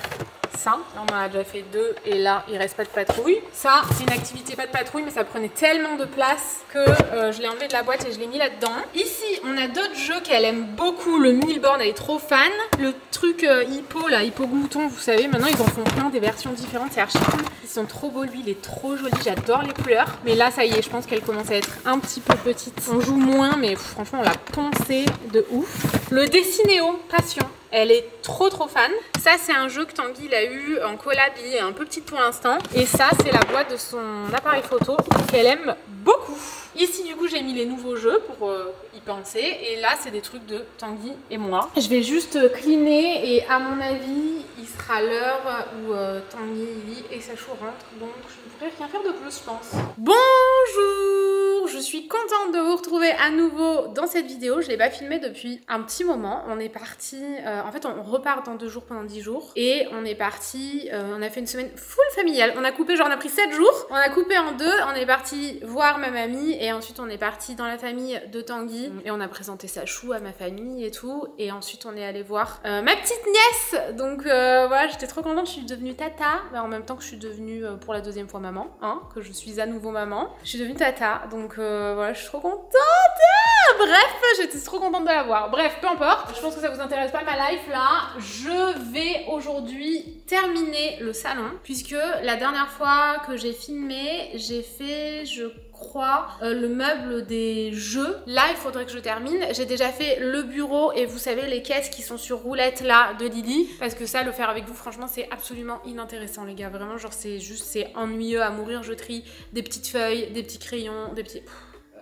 ça, là on en a déjà fait 2 et là il reste pas de patrouille. Ça c'est une activité pas de patrouille mais ça prenait tellement de place que je l'ai enlevé de la boîte et je l'ai mis là-dedans. Ici on a d'autres jeux qu'elle aime beaucoup, le Milborn, elle est trop fan. Le truc hippo là, hippo glouton, vous savez, maintenant ils en font plein des versions différentes, c'est archi cool. Ils sont trop beaux, lui il est trop joli, j'adore les couleurs. Mais là ça y est, je pense qu'elle commence à être un petit peu petite. On joue moins mais franchement on l'a poncé de ouf. Le Dessinéo Passion. Elle est trop fan. Ça, c'est un jeu que Tanguy a eu en collab, il est un peu petite pour l'instant. Et ça, c'est la boîte de son appareil photo qu'elle aime beaucoup. Ici, du coup, j'ai mis les nouveaux jeux pour y penser. Et là, c'est des trucs de Tanguy et moi. Je vais juste cleaner et à mon avis, il sera l'heure où Tanguy, Lily et Sachou rentrent. Donc, je ne pourrais rien faire de plus, je pense. Bonjour! Je suis contente de vous retrouver à nouveau dans cette vidéo. Je ne l'ai pas filmée depuis un petit moment. On est parti... en fait, on repart dans 2 jours pendant 10 jours. Et on est parti... on a fait une semaine full familiale. On a coupé, genre on a pris 7 jours. On a coupé en 2. On est parti voir ma mamie. Et ensuite, on est parti dans la famille de Tanguy. Et on a présenté Sachou à ma famille et tout. Et ensuite, on est allé voir ma petite nièce. Donc voilà, j'étais trop contente. Je suis devenue tata. Mais en même temps que je suis devenue pour la 2e fois maman. Hein, que je suis à nouveau maman. Je suis devenue tata. Donc voilà, je suis trop contente. Bref, j'étais trop contente de la voir. Bref, peu importe. Je pense que ça vous intéresse pas ma life là. Je vais aujourd'hui terminer le salon. Puisque la dernière fois que j'ai filmé, j'ai fait, je crois, le meuble des jeux. Là, il faudrait que je termine. J'ai déjà fait le bureau et vous savez, les caisses qui sont sur roulette là de Lily. Parce que ça, le faire avec vous, franchement, c'est absolument inintéressant, les gars. Vraiment, genre, c'est ennuyeux à mourir. Je trie des petites feuilles, des petits crayons, des petits...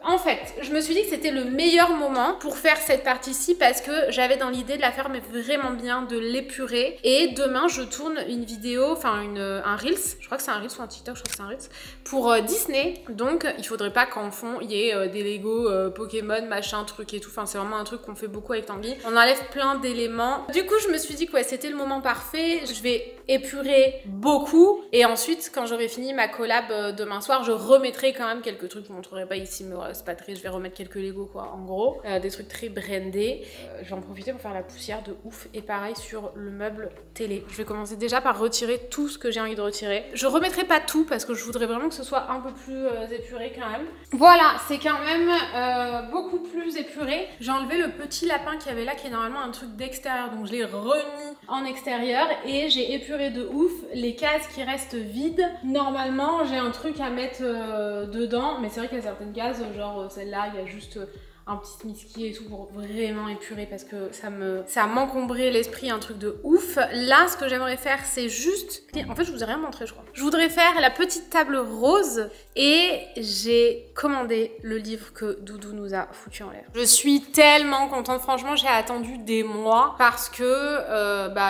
En fait, je me suis dit que c'était le meilleur moment pour faire cette partie-ci parce que j'avais dans l'idée de la faire mais vraiment bien, de l'épurer. Et demain, je tourne une vidéo, enfin un Reels, je crois que c'est un Reels ou un TikTok, je crois que c'est un Reels, pour Disney. Donc, il faudrait pas qu'en fond, il y ait des Lego, Pokémon, machin, truc et tout. Enfin, c'est vraiment un truc qu'on fait beaucoup avec Tanguy. On enlève plein d'éléments. Du coup, je me suis dit que ouais, c'était le moment parfait. Je vais épurer beaucoup. Et ensuite, quand j'aurai fini ma collab demain soir, je remettrai quand même quelques trucs. Vous ne montrerez pas ici, mais c'est pas très. Je vais remettre quelques Lego, quoi, en gros. Des trucs très brandés. Je vais en profiter pour faire la poussière de ouf. Et pareil sur le meuble télé. Je vais commencer déjà par retirer tout ce que j'ai envie de retirer. Je remettrai pas tout parce que je voudrais vraiment que ce soit un peu plus épuré quand même. Voilà, c'est quand même beaucoup plus épuré. J'ai enlevé le petit lapin qu'il y avait là, qui est normalement un truc d'extérieur. Donc je l'ai remis en extérieur et j'ai épuré de ouf les cases qui restent vides. Normalement, j'ai un truc à mettre dedans, mais c'est vrai qu'il y a certaines cases, genre celle-là, il y a juste un petit miski et tout pour vraiment épurer parce que ça m'encombrait l'esprit, un truc de ouf. Là, ce que j'aimerais faire, c'est juste... En fait, je vous ai rien montré, je crois. Je voudrais faire la petite table rose et j'ai commandé le livre que Doudou nous a foutu en l'air. Je suis tellement contente. Franchement, j'ai attendu des mois parce que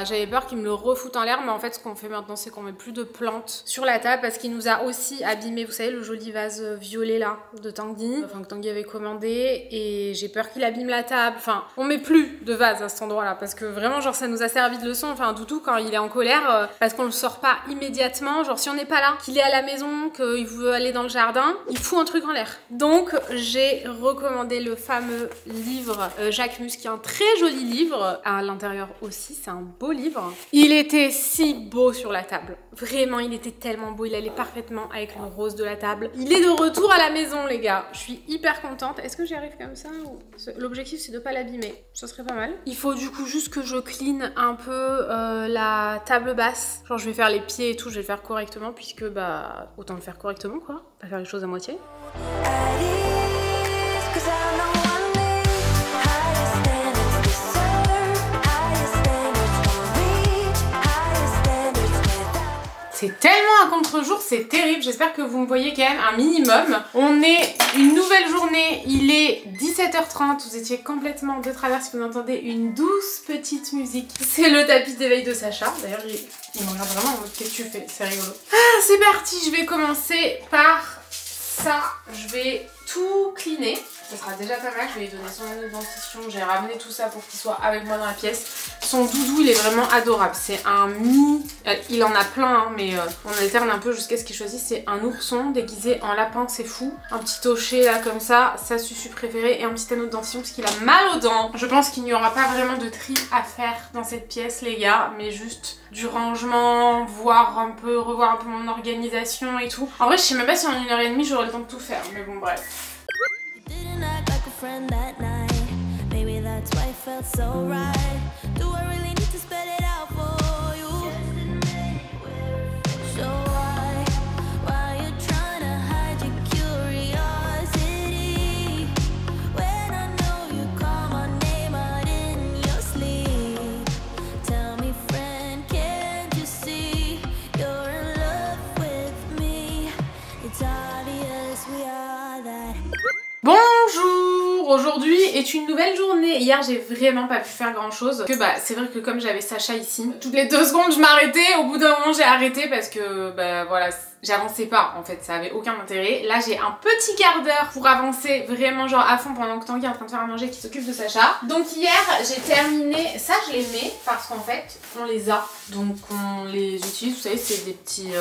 j'avais peur qu'il me le refoute en l'air. Mais en fait, ce qu'on fait maintenant, c'est qu'on met plus de plantes sur la table parce qu'il nous a aussi abîmé, vous savez, le joli vase violet là de Tanguy. Enfin, que Tanguy avait commandé et j'ai peur qu'il abîme la table. Enfin, on met plus de vase à cet endroit-là parce que vraiment, genre, ça nous a servi de leçon. Enfin, Doudou, quand il est en colère, parce qu'on le sort pas immédiatement, genre, si on n'est pas là, qu'il est à la maison, qu'il veut aller dans le jardin, il fout un truc en l'air. Donc, j'ai recommandé le fameux livre Jacquemus, qui est un très joli livre. À l'intérieur aussi, c'est un beau livre. Il était si beau sur la table. Vraiment, il était tellement beau. Il allait parfaitement avec le rose de la table. Il est de retour à la maison, les gars. Je suis hyper contente. Est-ce que j'y arrive comme ça ou... L'objectif, c'est de pas l'abîmer. Ça serait pas mal. Il faut du coup juste que je clean un peu la table basse. Genre, je vais faire les pieds et tout. Je vais le faire correctement puisque, autant le faire correctement, quoi. Pas faire les choses à moitié. C'est tellement un contre-jour, c'est terrible. J'espère que vous me voyez quand même un minimum. On est une nouvelle journée, il est 17h30. Vous étiez complètement de travers si vous entendez une douce petite musique. C'est le tapis d'éveil de Sacha. D'ailleurs, il me regarde vraiment en mode qu'est-ce que tu fais? C'est rigolo. Ah, c'est parti, je vais commencer par ça. Je vais tout cleaner. Ça sera déjà pas mal, je vais lui donner son anneau de dentition. J'ai ramené tout ça pour qu'il soit avec moi dans la pièce. Son doudou, il est vraiment adorable. C'est un mi... il en a plein, hein, mais on alterne un peu jusqu'à ce qu'il choisisse. C'est un ourson déguisé en lapin, c'est fou. Un petit tocher là comme ça, sa susu préférée. Et un petit anneau de dentition parce qu'il a mal aux dents. Je pense qu'il n'y aura pas vraiment de tri à faire dans cette pièce, les gars. Mais juste du rangement, revoir un peu mon organisation et tout. En vrai, je sais même pas si en 1h30 j'aurai le temps de tout faire. Mais bon, bref. Friend that night, maybe that's why it felt so right. Do I really need to spell it out for you? So why you trying to hide your curiosity when I know you call my name out in your sleep? Tell me, friend, can't you see you're in love with me? It's obvious we are that. Bonjour! Aujourd'hui est une nouvelle journée. Hier j'ai vraiment pas pu faire grand chose. C'est vrai que comme j'avais Sacha ici, toutes les 2 secondes je m'arrêtais. Au bout d'un moment j'ai arrêté parce que voilà, j'avançais pas en fait, ça avait aucun intérêt. Là j'ai un petit quart d'heure pour avancer vraiment genre à fond pendant que Tanguy est en train de faire à manger qui s'occupe de Sacha. Donc hier j'ai terminé, ça je les mets parce qu'en fait on les a. Donc on les utilise, vous savez c'est des petits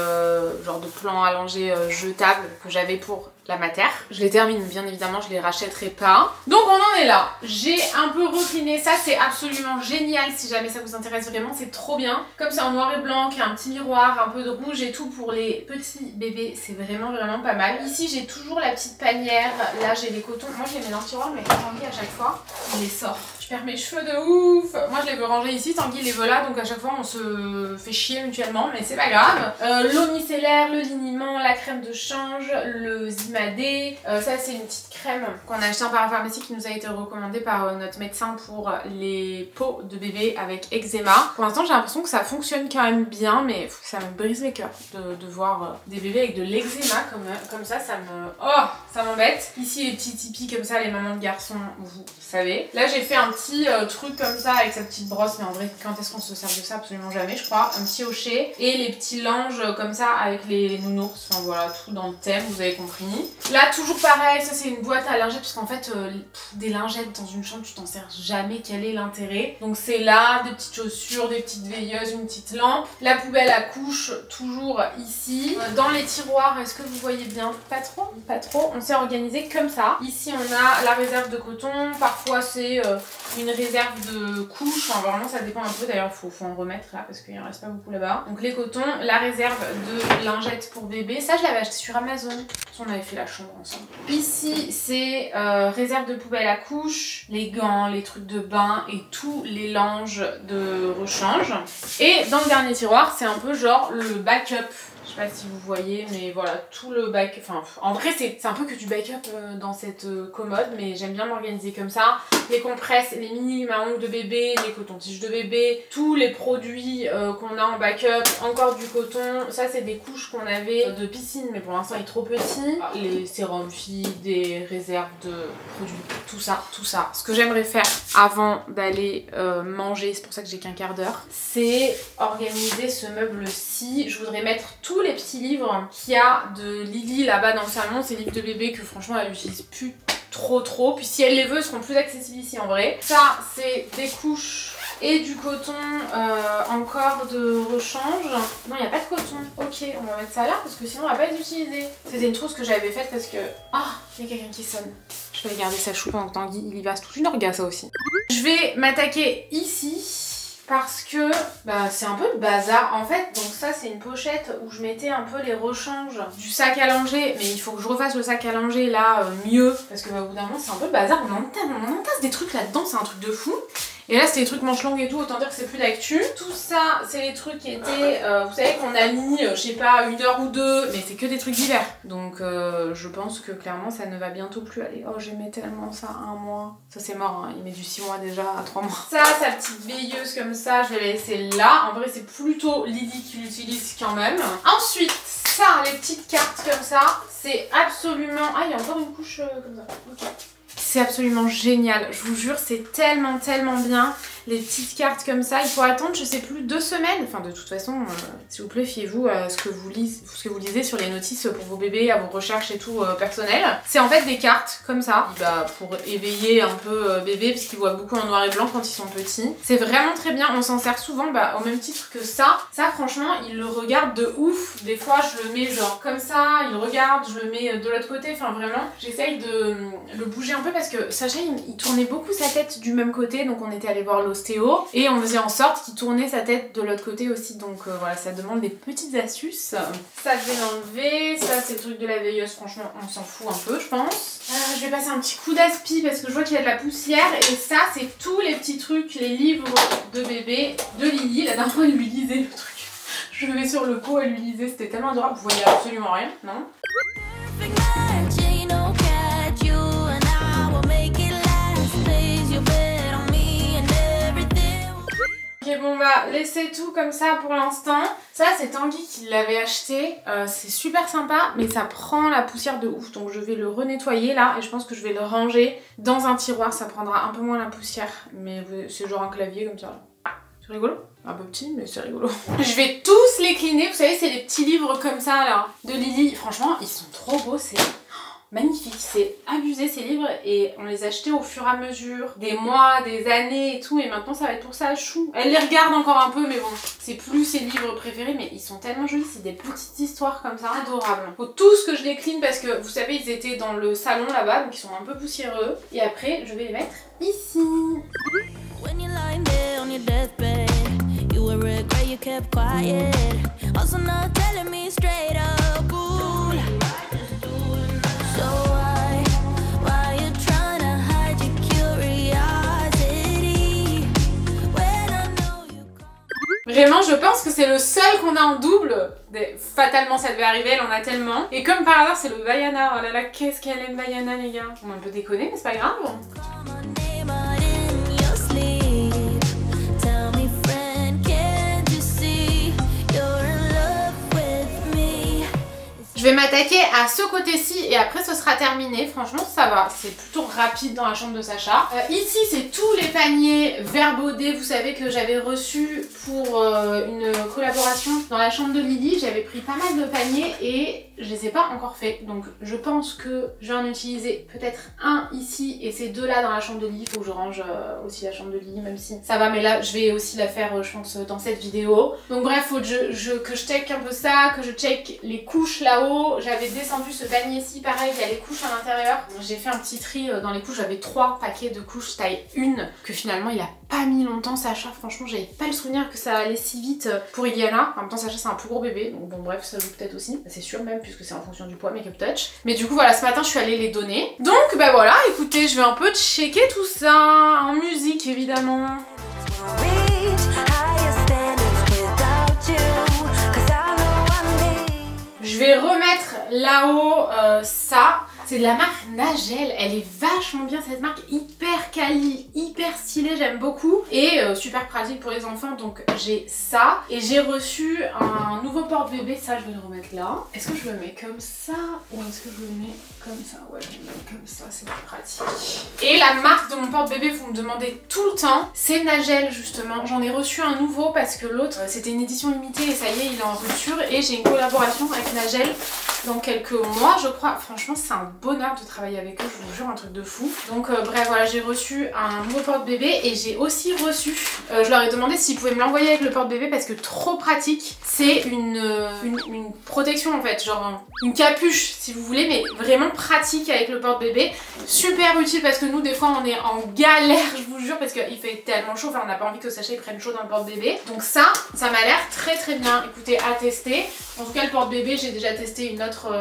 genre de plans allongés jetables que j'avais pour la mater. Je les termine bien évidemment, je les rachèterai pas. Donc on en est là. J'ai un peu recliné, ça c'est absolument génial si jamais ça vous intéresse vraiment, c'est trop bien. Comme c'est en noir et blanc, qu'il y a un petit miroir, un peu de rouge et tout pour les petits bébés, c'est vraiment pas mal. Ici j'ai toujours la petite panière, là j'ai les cotons. Moi je les mets dans le tiroir mais Tanguy à chaque fois il les sort. Je perds mes cheveux de ouf. Moi je les veux ranger ici, Tanguy les veut là, donc à chaque fois on se fait chier mutuellement mais c'est pas grave. L'eau micellaire, le liniment, la crème de change, le Zima Madé. Ça c'est une petite crème qu'on a acheté en parapharmacie qui nous a été recommandée par notre médecin pour les peaux de bébé avec eczéma. Pour l'instant j'ai l'impression que ça fonctionne quand même bien, mais ça me brise les cœurs de voir des bébés avec de l'eczéma comme ça ça m'embête. Ici les petits tipis comme ça, les mamans de garçons, vous savez. Là j'ai fait un petit truc comme ça avec sa petite brosse, mais en vrai quand est-ce qu'on se sert de ça? Absolument jamais je crois. Un petit hochet et les petits langes comme ça avec les nounours, enfin voilà, tout dans le thème, vous avez compris. Là toujours pareil, ça c'est une boîte à lingettes parce qu'en fait des lingettes dans une chambre tu t'en sers jamais, quel est l'intérêt? Donc c'est là, des petites chaussures, des petites veilleuses, une petite lampe, la poubelle à couches toujours ici. Dans les tiroirs, est-ce que vous voyez bien? Pas trop, pas trop, on s'est organisé comme ça. Ici on a la réserve de coton, parfois c'est une réserve de couches, enfin vraiment ça dépend un peu, d'ailleurs faut en remettre là parce qu'il en reste pas beaucoup là-bas. Donc les cotons, la réserve de lingettes pour bébé, ça je l'avais acheté sur Amazon, on avait fait la chambre ensemble. Ici c'est réserve de poubelle à couches, les gants, les trucs de bain et tous les linges de rechange. Et dans le dernier tiroir c'est un peu genre le backup. Je sais pas si vous voyez, mais voilà, tout le backup, enfin en vrai c'est un peu que du backup dans cette commode, mais j'aime bien m'organiser comme ça. Les compresses, les mini maons de bébé, les cotons-tiges de bébé, tous les produits qu'on a en backup, encore du coton, ça c'est des couches qu'on avait de piscine, mais pour l'instant il est trop petit. Les sérums filles, des réserves de produits, tout ça, tout ça. Ce que j'aimerais faire avant d'aller manger, c'est pour ça que j'ai qu'un quart d'heure, c'est organiser ce meuble-ci. Je voudrais mettre tous les petits livres qu'il y a de Lily là-bas dans le salon, ces livres de bébé que franchement elle utilise plus trop, puis si elle les veut, ils seront plus accessibles ici en vrai. Ça c'est des couches et du coton encore de rechange. Non, il n'y a pas de coton. Ok, on va mettre ça là parce que sinon on va pas les utiliser. C'était une trousse que j'avais faite parce que... Ah, il y a quelqu'un qui sonne. Je vais garder sa choupe pendant que Tanguy il y va, c'est toute une orga ça aussi. Je vais m'attaquer ici parce que c'est un peu le bazar en fait. Donc ça c'est une pochette où je mettais un peu les rechanges du sac à langer, mais il faut que je refasse le sac à langer là mieux parce que au bout d'un moment c'est un peu le bazar, on entasse des trucs là-dedans, c'est un truc de fou. Et là c'était des trucs manches longues et tout, autant dire que c'est plus d'actu. Tout ça c'est les trucs qui étaient, vous savez qu'on a mis, je sais pas, 1 heure ou 2, mais c'est que des trucs d'hiver. Donc je pense que clairement ça ne va bientôt plus aller. Oh j'aimais tellement ça, 1 mois. Ça c'est mort, hein. Il met du 6 mois déjà à 3 mois. Ça, sa petite veilleuse comme ça, je vais la laisser là. En vrai c'est plutôt Lily qui l'utilise quand même. Ensuite, ça, les petites cartes comme ça, c'est absolument... Ah il y a encore une couche comme ça, ok. C'est absolument génial, je vous jure, c'est tellement bien. Les petites cartes comme ça, il faut attendre, je sais plus, 2 semaines. Enfin, de toute façon, s'il vous plaît, fiez-vous à ce que vous lisez sur les notices pour vos bébés, à vos recherches et tout personnelles. C'est en fait des cartes comme ça, pour éveiller un peu bébé, parce qu'ils voient beaucoup en noir et blanc quand ils sont petits. C'est vraiment très bien, on s'en sert souvent au même titre que ça. Ça, franchement, ils le regardent de ouf. Des fois, je le mets genre comme ça, il regarde, je le mets de l'autre côté. Enfin, vraiment, j'essaye de le bouger un peu parce que Sacha, il tournait beaucoup sa tête du même côté, donc on était allé voir l'ostéo et on faisait en sorte qu'il tournait sa tête de l'autre côté aussi, donc voilà, ça demande des petites astuces. Ça je vais l'enlever, ça c'est le truc de la veilleuse, franchement on s'en fout un peu je pense. Je vais passer un petit coup d'aspi parce que je vois qu'il y a de la poussière, et ça c'est tous les petits trucs, les livres de bébé de Lily. La dernière fois elle lui lisait le truc, je le mets sur le pot, elle lui lisait, c'était tellement adorable, vous voyez absolument rien, non? Ok, bon laissez tout comme ça pour l'instant. Ça c'est Tanguy qui l'avait acheté, c'est super sympa mais ça prend la poussière de ouf, donc je vais le renettoyer là et je pense que je vais le ranger dans un tiroir, ça prendra un peu moins la poussière, mais c'est genre un clavier comme ça. C'est rigolo, un peu petit mais c'est rigolo. Je vais tous les cleaner, vous savez c'est des petits livres comme ça là de Lily, franchement ils sont trop beaux, c'est magnifique, c'est abusé ces livres et on les achetait au fur et à mesure, des mois, des années et tout, et maintenant ça va être pour ça chou. Elle les regarde encore un peu mais bon, c'est plus ses livres préférés, mais ils sont tellement jolis, c'est des petites histoires comme ça, adorables. Faut tous que je les clean parce que vous savez ils étaient dans le salon là-bas, donc ils sont un peu poussiéreux, et après je vais les mettre ici. Vraiment, je pense que c'est le seul qu'on a en double. Fatalement ça devait arriver, elle en a tellement. Et comme par hasard c'est le Vaiana. Oh là là, qu'est-ce qu'elle aime Vaiana les gars. On a un peu déconné mais c'est pas grave. Je vais m'attaquer à ce côté-ci et après ce sera terminé. Franchement ça va, c'est plutôt rapide dans la chambre de Sacha. Ici c'est tous les paniers Verbaudet, vous savez que j'avais reçu pour une collaboration dans la chambre de Lily. J'avais pris pas mal de paniers et je les ai pas encore fait. Donc je pense que je vais en utiliser peut-être un ici et ces deux là dans la chambre de Lily. Il faut que je range aussi la chambre de Lily même si ça va, mais là je vais aussi la faire je pense dans cette vidéo. Donc bref, faut que je check un peu ça, que je check les couches là-haut. J'avais descendu ce panier-ci, pareil, il y a les couches à l'intérieur. J'ai fait un petit tri dans les couches, j'avais 3 paquets de couches taille 1, que finalement il a pas mis longtemps Sacha, franchement j'avais pas le souvenir que ça allait si vite pour Iliana. En même temps Sacha c'est un plus gros bébé, donc bon bref ça joue peut-être aussi, c'est sûr même puisque c'est en fonction du poids Make Up Touch. Mais du coup voilà, ce matin je suis allée les donner. Donc bah voilà, écoutez, je vais un peu checker tout ça, en musique évidemment. Je vais remettre là-haut ça. C'est de la marque Nagel, elle est vachement bien cette marque, hyper quali, hyper stylée, j'aime beaucoup. Et super pratique pour les enfants, donc j'ai ça. Et j'ai reçu un nouveau porte-bébé, ça je vais le remettre là. Est-ce que je le mets comme ça ou est-ce que je le mets comme ça? Ouais, je le mets comme ça, c'est plus pratique. Et la marque de mon porte-bébé, vous me demandez tout le temps, c'est Nagel justement. J'en ai reçu un nouveau parce que l'autre, c'était une édition limitée et ça y est, il est en rupture. Et j'ai une collaboration avec Nagel dans quelques mois, je crois. Franchement, c'est un bonheur de travailler avec eux, je vous jure, un truc de fou. Donc bref, voilà, j'ai reçu un nouveau porte-bébé et j'ai aussi reçu, je leur ai demandé s'ils pouvaient me l'envoyer avec le porte-bébé parce que trop pratique. C'est une protection en fait, genre une capuche si vous voulez, mais vraiment pratique avec le porte-bébé. Super utile parce que nous des fois on est en galère, je vous jure, parce qu'il fait tellement chaud, enfin on n'a pas envie que Sacha il prenne chaud dans le porte-bébé. Donc ça m'a l'air très très bien. Écoutez, à tester. En tout cas le porte-bébé, j'ai déjà testé une autre,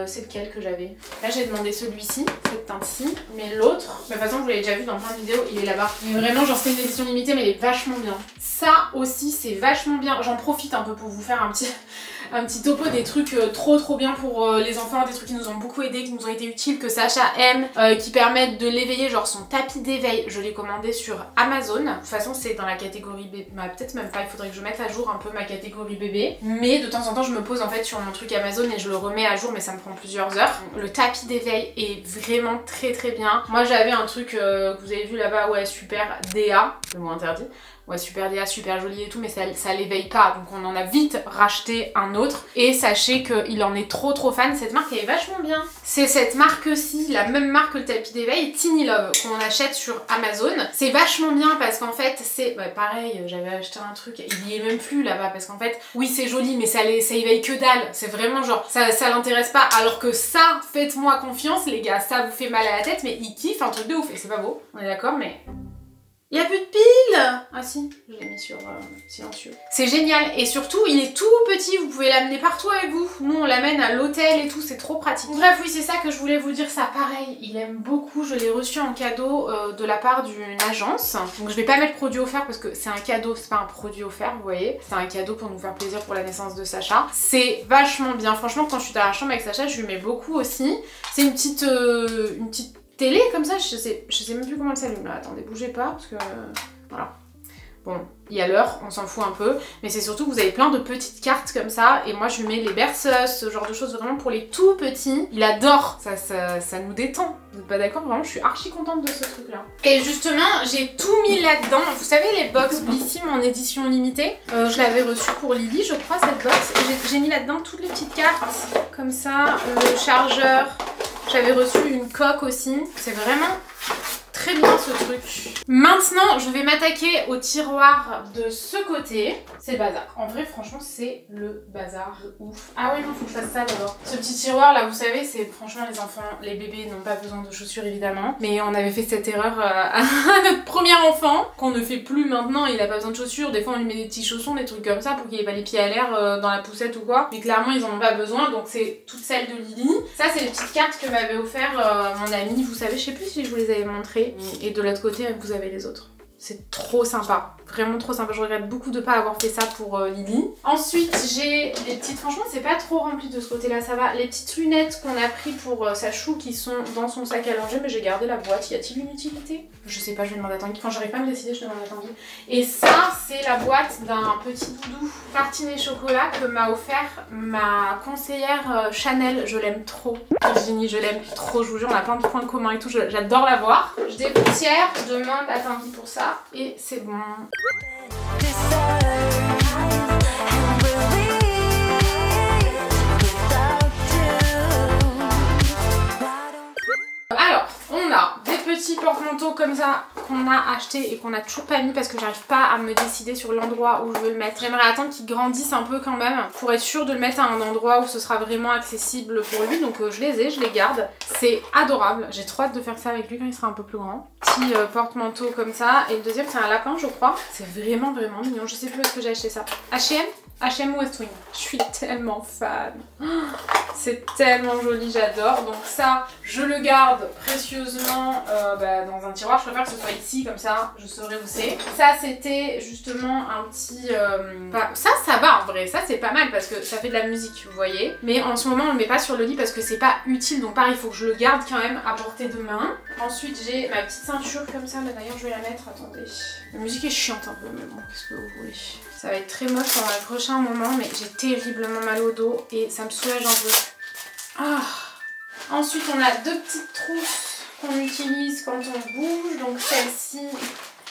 c'est lequel que j'avais. Là j'ai demandé celui-ci, cette teinte-ci, mais l'autre, de toute façon je vous l'avez déjà vu dans plein de vidéos, il est là-bas. Mais vraiment genre c'est une édition limitée mais il est vachement bien. Ça aussi c'est vachement bien, j'en profite un peu pour vous faire un petit topo des trucs trop bien pour les enfants, des trucs qui nous ont beaucoup aidés, qui nous ont été utiles, que Sacha aime, qui permettent de l'éveiller, genre son tapis d'éveil, je l'ai commandé sur Amazon. De toute façon c'est dans la catégorie bébé, bah, peut-être même pas, il faudrait que je mette à jour un peu ma catégorie bébé, mais de temps en temps je me pose en fait sur mon truc Amazon et je le remets à jour, mais ça me prend plusieurs heures. Le tapis d'éveil est vraiment très bien. Moi j'avais un truc que vous avez vu là-bas, ouais, super DA, le mot interdit. Ouais, super DA, super joli et tout, mais ça l'éveille pas, donc on en a vite racheté un autre. Et sachez qu'il en est trop fan, cette marque elle est vachement bien. C'est cette marque-ci, la même marque que le tapis d'éveil, Tiny Love, qu'on achète sur Amazon. C'est vachement bien parce qu'en fait c'est, bah, pareil, j'avais acheté un truc, il y est même plus là-bas, parce qu'en fait, oui c'est joli, mais ça éveille que dalle. C'est vraiment genre, ça l'intéresse pas, alors que ça, faites-moi confiance les gars, ça vous fait mal à la tête, mais il kiffe, un truc de ouf, et c'est pas beau, on est d'accord, mais... Il n'y a plus de piles! Ah si, je l'ai mis sur silencieux. C'est génial, et surtout il est tout petit, vous pouvez l'amener partout avec vous. Nous on l'amène à l'hôtel et tout, c'est trop pratique. Bref, oui c'est ça que je voulais vous dire, ça pareil, il aime beaucoup, je l'ai reçu en cadeau de la part d'une agence. Donc je vais pas mettre produit offert parce que c'est un cadeau, c'est pas un produit offert, vous voyez. C'est un cadeau pour nous faire plaisir pour la naissance de Sacha. C'est vachement bien, franchement quand je suis dans la chambre avec Sacha, je lui mets beaucoup aussi. C'est une petite télé comme ça, je sais même plus comment elle s'allume là, attendez, bougez pas parce que voilà. Bon, il y a l'heure, on s'en fout un peu, mais c'est surtout que vous avez plein de petites cartes comme ça, et moi je lui mets les berceuses, ce genre de choses vraiment pour les tout petits. Il adore, ça nous détend. Vous êtes pas d'accord? Vraiment, je suis archi contente de ce truc là. Et justement, j'ai tout mis là-dedans. Vous savez les box Blissim en édition limitée, je l'avais reçue pour Lily, je crois, cette box. J'ai mis là-dedans toutes les petites cartes, comme ça, le chargeur. J'avais reçu une coque aussi. C'est vraiment très bien ce truc. Maintenant, je vais m'attaquer au tiroir de ce côté. C'est le bazar. En vrai, franchement, c'est le bazar de ouf. Ah oui, non, faut que je fasse ça d'abord. Ce petit tiroir là, vous savez, c'est franchement les enfants, les bébés n'ont pas besoin de chaussures évidemment. Mais on avait fait cette erreur à notre premier enfant, qu'on ne fait plus maintenant. Il a pas besoin de chaussures. Des fois, on lui met des petits chaussons, des trucs comme ça pour qu'il ait pas les pieds à l'air dans la poussette ou quoi. Mais clairement, ils en ont pas besoin. Donc, c'est toutes celles de Lily. Ça, c'est les petites cartes que m'avait offert mon ami. Vous savez, je sais plus si je vous les avais montrées. Et de l'autre côté, vous avez les autres. C'est trop sympa, vraiment trop sympa. Je regrette beaucoup de pas avoir fait ça pour Lily. Ensuite j'ai les petites, franchement c'est pas trop rempli de ce côté là, ça va. Les petites lunettes qu'on a pris pour sa chou qui sont dans son sac à langer, mais j'ai gardé la boîte. Y a-t-il une utilité? Je sais pas, je vais demander à Tanguy. Quand j'arrive pas à me décider, je demande à Tanguy. Et ça c'est la boîte d'un petit doudou tartiné chocolat que m'a offert ma conseillère Chanel. Je l'aime trop, Virginie, je l'aime trop, je vous jure, on a plein de points communs et tout, j'adore la voir. Je dépoutière, je demande à Tanguy pour ça et c'est bon. Alors, on a des petits porte-manteaux comme ça qu'on a acheté et qu'on a toujours pas mis parce que j'arrive pas à me décider sur l'endroit où je veux le mettre. J'aimerais attendre qu'il grandisse un peu quand même pour être sûre de le mettre à un endroit où ce sera vraiment accessible pour lui. Donc je les ai, je les garde. C'est adorable. J'ai trop hâte de faire ça avec lui quand il sera un peu plus grand. Petit porte-manteau comme ça. Et le deuxième c'est un lapin je crois. C'est vraiment mignon. Je sais plus où est-ce que j'ai acheté ça. H&M ou West Wing. Je suis tellement fan. C'est tellement joli, j'adore. Donc ça, je le garde précieusement dans un tiroir. Je préfère que ce soit ici, comme ça, je saurai où c'est. Ça, c'était justement un petit... Ça va en vrai. Ça, c'est pas mal parce que ça fait de la musique, vous voyez. Mais en ce moment, on le met pas sur le lit parce que c'est pas utile. Donc pareil, il faut que je le garde quand même à portée de main. Ensuite, j'ai ma petite ceinture comme ça. D'ailleurs, je vais la mettre. Attendez. La musique est chiante un peu, mais bon, qu'est-ce que vous voulez. Ça va être très moche pendant les prochains moments, mais j'ai terriblement mal au dos et ça me soulage un peu. Ah. Ensuite, on a deux petites trousses qu'on utilise quand on bouge. Donc celle-ci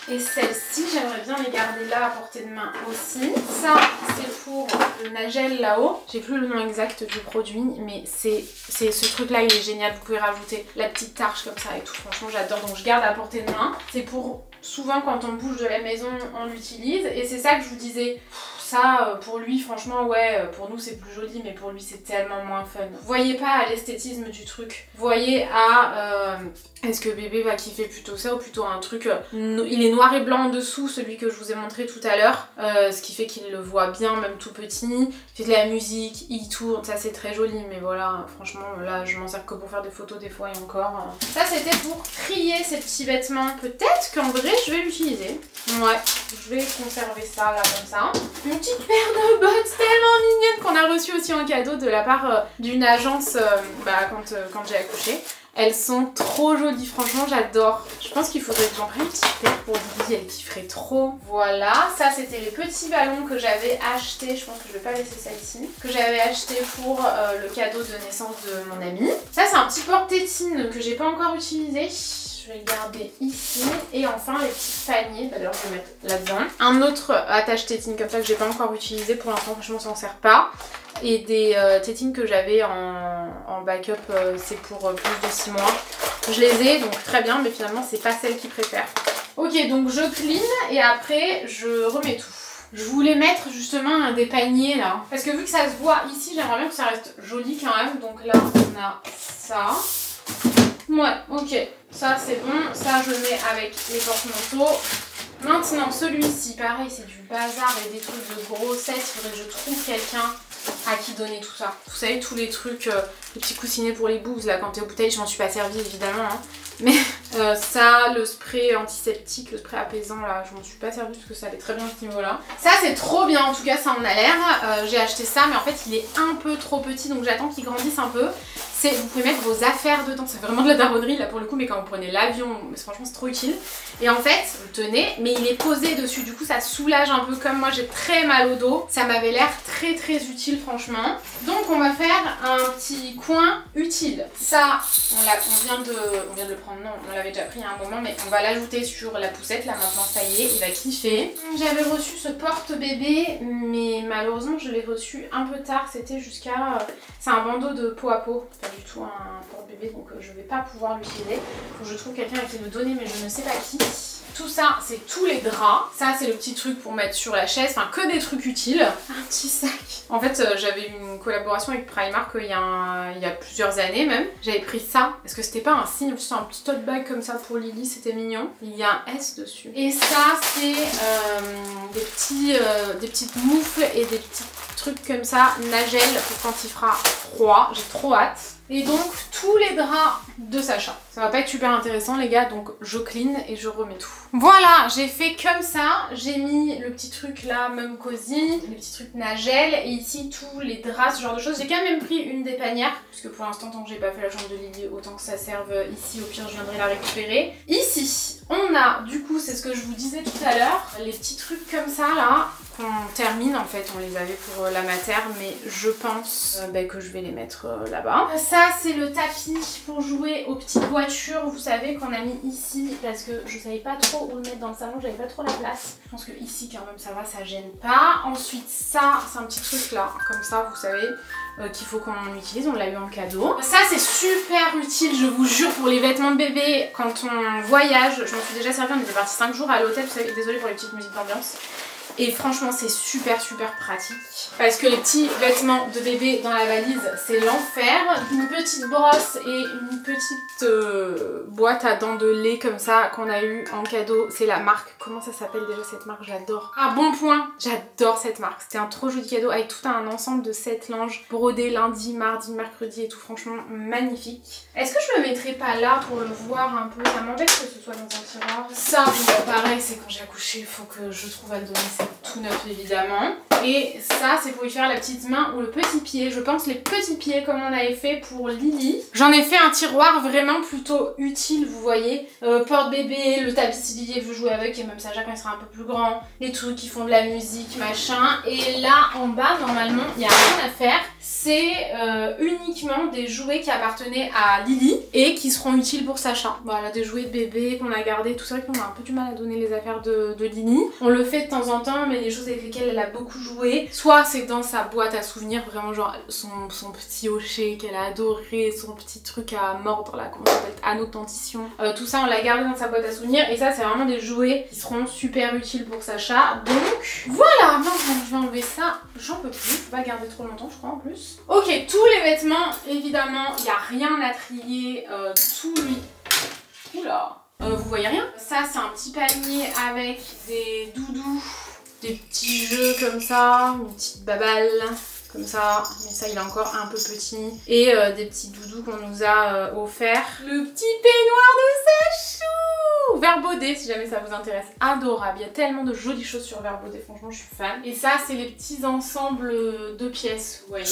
et celle-ci, j'aimerais bien les garder là à portée de main aussi. Ça, c'est pour le Nagel là-haut. J'ai plus le nom exact du produit, mais c'est ce truc-là, il est génial. Vous pouvez rajouter la petite tarche comme ça et tout. Franchement, j'adore. Donc je garde à portée de main. C'est pour... Souvent quand on bouge de la maison on l'utilise et c'est ça que je vous disais, ça pour lui franchement ouais, pour nous c'est plus joli mais pour lui c'est tellement moins fun. Vous voyez pas à l'esthétisme du truc, vous voyez à est-ce que bébé va kiffer plutôt ça ou plutôt un truc, il est noir et blanc en dessous celui que je vous ai montré tout à l'heure, ce qui fait qu'il le voit bien même tout petit, il fait de la musique, il tourne, ça c'est très joli mais voilà franchement là je m'en sers que pour faire des photos des fois et encore. Ça c'était pour trier ces petits vêtements, peut-être qu'en vrai je vais l'utiliser. Ouais, je vais conserver ça là comme ça. Une petite paire de bottes tellement mignonne qu'on a reçue aussi en cadeau de la part d'une agence quand j'ai accouché. Elles sont trop jolies, franchement j'adore. Je pense qu'il faudrait que j'en prenne une petite paire pour Lily, elle kifferait trop. Voilà, ça c'était les petits ballons que j'avais acheté, je pense que je vais pas laisser ça ici, que j'avais acheté pour le cadeau de naissance de mon ami. Ça c'est un petit porte-tétine que j'ai pas encore utilisé. Je vais le garder ici. Et enfin les petits paniers, d'ailleurs je vais mettre là-dedans. Un autre attache tétine comme ça que j'ai pas encore utilisé pour l'instant, franchement ça s'en sert pas. Et des tétines que j'avais en backup, c'est pour plus de 6 mois. Je les ai donc très bien mais finalement c'est pas celle qu'ils préfèrent. Ok donc je clean et après je remets tout. Je voulais mettre justement des paniers là. Parce que vu que ça se voit ici, j'aimerais bien que ça reste joli quand même. Donc là on a ça. Ouais, ok, ça c'est bon, ça je le mets avec les porte-manteaux. Maintenant celui-ci, pareil, c'est du bazar et des trucs de grossesse, il faudrait que je trouve quelqu'un à qui donner tout ça. Vous savez, tous les trucs, les petits coussinets pour les boobs là, quand t'es aux bouteilles, je m'en suis pas servie évidemment, hein. Mais ça, le spray antiseptique, le spray apaisant là, je m'en suis pas servie parce que ça allait très bien à ce niveau là. Ça c'est trop bien, en tout cas ça en a l'air. J'ai acheté ça mais en fait il est un peu trop petit donc j'attends qu'il grandisse un peu. Vous pouvez mettre vos affaires dedans, c'est vraiment de la daronnerie là pour le coup, mais quand vous prenez l'avion, franchement c'est trop utile. Et en fait, vous le tenez, mais il est posé dessus, du coup ça soulage un peu, comme moi j'ai très mal au dos. Ça m'avait l'air très utile franchement. Donc on va faire un petit coin utile. Ça, on vient de le prendre, non, on l'avait déjà pris il y a un moment, mais on va l'ajouter sur la poussette, là maintenant ça y est, il va kiffer. J'avais reçu ce porte-bébé, mais malheureusement je l'ai reçu un peu tard, c'était jusqu'à... c'est un bandeau de peau à peau. Du tout un porte-bébé donc je vais pas pouvoir l'utiliser. Faut que je trouve quelqu'un à qui le donner mais je ne sais pas qui. Tout ça c'est tous les draps. Ça c'est le petit truc pour mettre sur la chaise, enfin que des trucs utiles. Un petit sac. En fait j'avais une collaboration avec Primark il y a plusieurs années même. J'avais pris ça parce que c'était pas un signe, c'était un petit tote bag comme ça pour Lily, c'était mignon. Il y a un S dessus. Et ça c'est des petites moufles et des petits trucs comme ça, Nagel, pour quand il fera froid. J'ai trop hâte. Et donc, tous les draps de Sacha. Ça va pas être super intéressant, les gars, donc je clean et je remets tout. Voilà, j'ai fait comme ça. J'ai mis le petit truc là, Mum Cozy, les petits trucs Nagel, et ici tous les draps, ce genre de choses. J'ai quand même pris une des panières, puisque pour l'instant, tant que j'ai pas fait la chambre de Lily, autant que ça serve ici. Au pire, je viendrai la récupérer. Ici, on a, du coup, c'est ce que je vous disais tout à l'heure, les petits trucs comme ça là, qu'on termine en fait. On les avait pour la mater, mais je pense que je vais les mettre là-bas. Ça, c'est le tapis pour jouer aux petites voitures, vous savez, qu'on a mis ici, parce que je savais pas trop où le mettre dans le salon, j'avais pas trop la place. Je pense que ici, quand même, ça va, ça gêne pas. Ensuite, ça, c'est un petit truc là, comme ça, vous savez, qu'il faut qu'on utilise, on l'a eu en cadeau. Ça, c'est super utile, je vous jure, pour les vêtements de bébé quand on voyage. Je m'en suis déjà servi, on était parti 5 jours à l'hôtel, vous savez, désolée pour les petites musiques d'ambiance. Et franchement, c'est super pratique. Parce que les petits vêtements de bébé dans la valise, c'est l'enfer. Une petite brosse et une petite boîte à dents de lait comme ça qu'on a eu en cadeau. C'est la marque, comment ça s'appelle déjà cette marque? J'adore. Ah, Bon Point. J'adore cette marque. C'était un trop joli cadeau avec tout un ensemble de 7 linges brodés lundi, mardi, mercredi et tout. Franchement, magnifique. Est-ce que je me mettrais pas là pour le voir un peu? Ça m'embête que ce soit dans un tiroir. Ça, pareil, c'est quand j'ai accouché, il faut que je trouve à le donner. Tout neuf évidemment. Et ça, c'est pour lui faire la petite main ou le petit pied. Je pense les petits pieds comme on avait fait pour Lily. J'en ai fait un tiroir vraiment plutôt utile, vous voyez. Porte-bébé, le tapis si Lily veut jouer avec, et même ça quand il sera un peu plus grand. Les trucs qui font de la musique, machin. Et là, en bas, normalement, il n'y a rien à faire. C'est uniquement des jouets qui appartenaient à Lily et qui seront utiles pour Sacha. Voilà, des jouets de bébé qu'on a gardés. Tout ça, qu'on a un peu du mal à donner les affaires de Lily. On le fait de temps en temps, mais les choses avec lesquelles elle a beaucoup joué, soit c'est dans sa boîte à souvenirs, vraiment genre son petit hochet qu'elle a adoré, son petit truc à mordre là, comment ça s'appelle, anneau de dentition. Tout ça, on l'a gardé dans sa boîte à souvenirs, et ça, c'est vraiment des jouets qui seront super utiles pour Sacha. Donc voilà, maintenant je vais enlever ça, j'en peux plus, je peux pas garder trop longtemps, je crois en plus. Ok, tous les vêtements, évidemment, il n'y a rien à trier, tout lui. Oula! Vous voyez rien? Ça, c'est un petit panier avec des doudous, des petits jeux comme ça, une petite baballe comme ça, mais ça il est encore un peu petit, et des petits doudous qu'on nous a offert. Le petit peignoir de Sachou, vert baudet si jamais ça vous intéresse, adorable, il y a tellement de jolies choses sur vert baudet, franchement je suis fan. Et ça c'est les petits ensembles de pièces, vous voyez.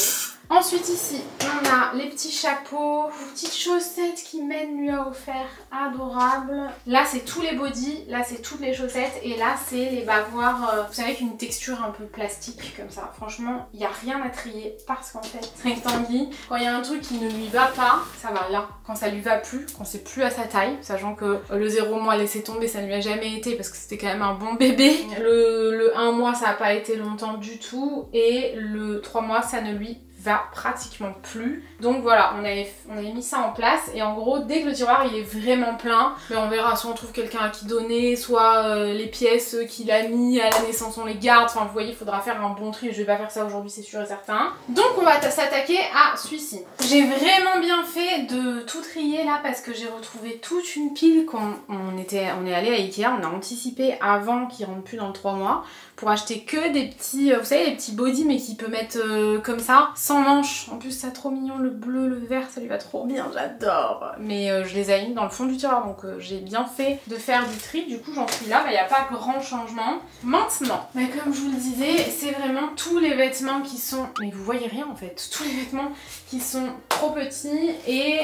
Ensuite ici, on a les petits chapeaux, les petites chaussettes qu'Imen lui a offert, adorables. Là c'est tous les bodys, là c'est toutes les chaussettes, et là c'est les bavoirs, vous savez, avec une texture un peu plastique comme ça. Franchement, il n'y a rien à trier parce qu'en fait, avec Tanguy, quand il y a un truc qui ne lui va pas, ça va là. Quand ça lui va plus, quand c'est plus à sa taille, sachant que le 0 mois laissé tomber, ça ne lui a jamais été parce que c'était quand même un bon bébé. Le 1 mois, ça n'a pas été longtemps du tout, et le 3 mois, ça ne lui va pratiquement plus. Donc voilà, on avait mis ça en place, et en gros dès que le tiroir il est vraiment plein, mais on verra, soit on trouve quelqu'un à qui donner, soit les pièces qu'il a mis à la naissance on les garde, enfin vous voyez, il faudra faire un bon tri. Je vais pas faire ça aujourd'hui, c'est sûr et certain. Donc on va s'attaquer à celui-ci. J'ai vraiment bien fait de tout trier là, parce que j'ai retrouvé toute une pile quand on est allé à Ikea, on a anticipé avant qu'il rentre plus dans le 3 mois pour acheter que des petits, vous savez, les petits bodys mais qui peut mettre comme ça, sans manches. En plus c'est trop mignon, le bleu, le vert, ça lui va trop bien, j'adore. Mais je les ai mis dans le fond du tiroir, donc j'ai bien fait de faire du tri. Du coup j'en suis là, il n'y a pas grand changement. Maintenant, comme je vous le disais, c'est vraiment tous les vêtements qui sont, mais vous voyez rien en fait, tous les vêtements qui sont trop petits, et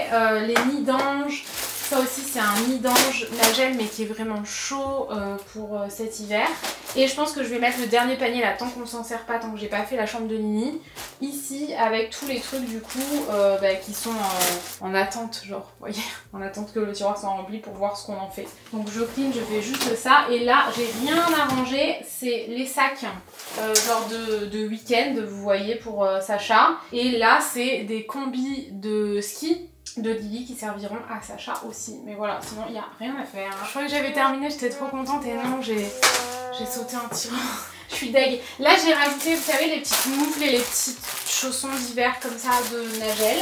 les nids d'ange. Ça aussi c'est un nid d'ange Nagel, mais qui est vraiment chaud pour cet hiver. Et je pense que je vais mettre le dernier panier là, tant qu'on ne s'en sert pas, tant que j'ai pas fait la chambre de Nini, ici avec tous les trucs du coup qui sont en attente, genre, vous voyez, en attente que le tiroir soit rempli pour voir ce qu'on en fait. Donc je clean, je fais juste ça, et là j'ai rien à ranger, c'est les sacs genre de week-end, vous voyez, pour Sacha. Et là c'est des combis de ski de Lily qui serviront à Sacha aussi. Mais voilà, sinon il n'y a rien à faire. Je croyais que j'avais terminé, j'étais trop contente, et non, j'ai sauté un tiroir. Je suis deg. Là j'ai rajouté, vous savez, les petites moufles et les petites chaussons d'hiver comme ça de Nagel.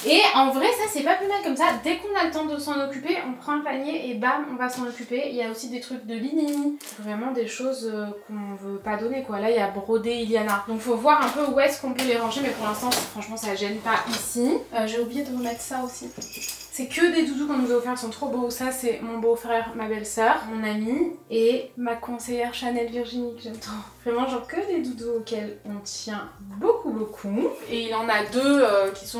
Et en vrai, ça c'est pas plus mal comme ça. Dès qu'on a le temps de s'en occuper, on prend le panier et bam, on va s'en occuper. Il y a aussi des trucs de Lini, vraiment des choses qu'on veut pas donner quoi. Là, il y a brodé Iliana. Donc faut voir un peu où est-ce qu'on peut les ranger, mais pour l'instant, franchement, ça gêne pas ici. J'ai oublié de remettre ça aussi. C'est que des doudous qu'on nous a offerts, ils sont trop beaux. Ça, c'est mon beau-frère, ma belle-sœur, mon amie et ma conseillère Chanel Virginie que j'aime trop. Vraiment, genre que des doudous auxquels on tient beaucoup. Et il en a deux qui sont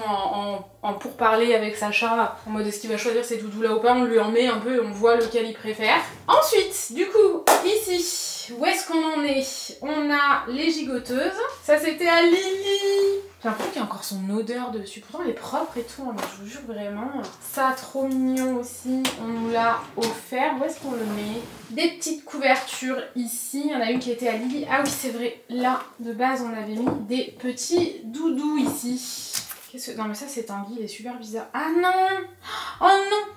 en pourparlers avec Sacha, en mode est-ce qu'il va choisir ces doudous là ou pas. On lui en met un peu et on voit lequel il préfère. Ensuite, du coup, ici, où est-ce qu'on en est? On a les gigoteuses. Ça, c'était à Lily. J'ai l'impression qu'il y a encore son odeur dessus. Pourtant, elle est propre et tout, hein, mais je vous jure vraiment. Ça, trop mignon aussi. On nous l'a offert. Où est-ce qu'on le met? Des petites couvertures ici. Il y en a une qui était à Lily. Ah oui, c'est vrai. Là, de base, on avait mis des petits doudous ici. Qu'est-ce que... Non, mais ça, c'est Tanguy. Il est super bizarre. Ah non! Oh non!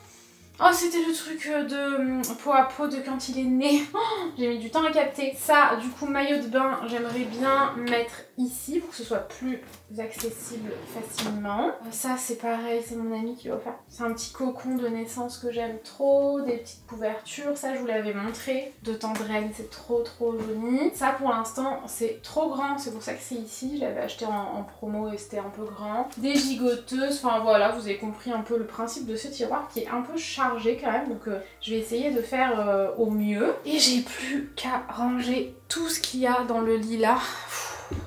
Oh, c'était le truc de peau à peau de quand il est né. Oh, j'ai mis du temps à capter. Ça, du coup, maillot de bain, j'aimerais bien mettre ici pour que ce soit plus accessible facilement. Ça, c'est pareil, c'est mon ami qui l'a offert. C'est un petit cocon de naissance que j'aime trop. Des petites couvertures. Ça, je vous l'avais montré. De tendresse, c'est trop joli. Ça, pour l'instant, c'est trop grand. C'est pour ça que c'est ici. Je l'avais acheté en promo et c'était un peu grand. Des gigoteuses. Enfin, voilà, vous avez compris un peu le principe de ce tiroir qui est un peu chargé quand même, donc je vais essayer de faire au mieux. Et j'ai plus qu'à ranger tout ce qu'il y a dans le lit là,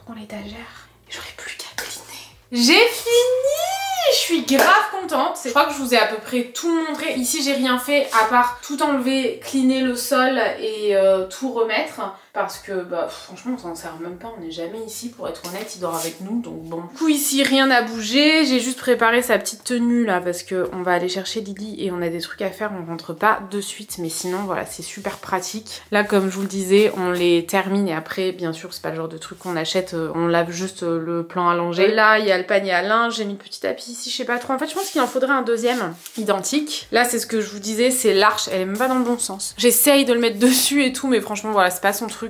dans l'étagère. J'aurai plus qu'à cleaner. J'ai fini! Je suis grave contente. Je crois que je vous ai à peu près tout montré. Ici, j'ai rien fait à part tout enlever, cleaner le sol et tout remettre. Parce que bah franchement on s'en sert même pas, on n'est jamais ici pour être honnête, il dort avec nous donc bon. Du coup ici rien n'a bougé, j'ai juste préparé sa petite tenue là parce que on va aller chercher Lily et on a des trucs à faire, on rentre pas de suite mais sinon voilà c'est super pratique. Là comme je vous le disais on les termine et après bien sûr c'est pas le genre de truc qu'on achète, on lave juste le plan allongé. Là il y a le panier à linge, j'ai mis le petit tapis ici, je sais pas trop, en fait je pense qu'il en faudrait un deuxième identique. Là c'est ce que je vous disais, c'est l'arche, elle est même pas dans le bon sens. J'essaye de le mettre dessus et tout mais franchement voilà c'est pas son truc.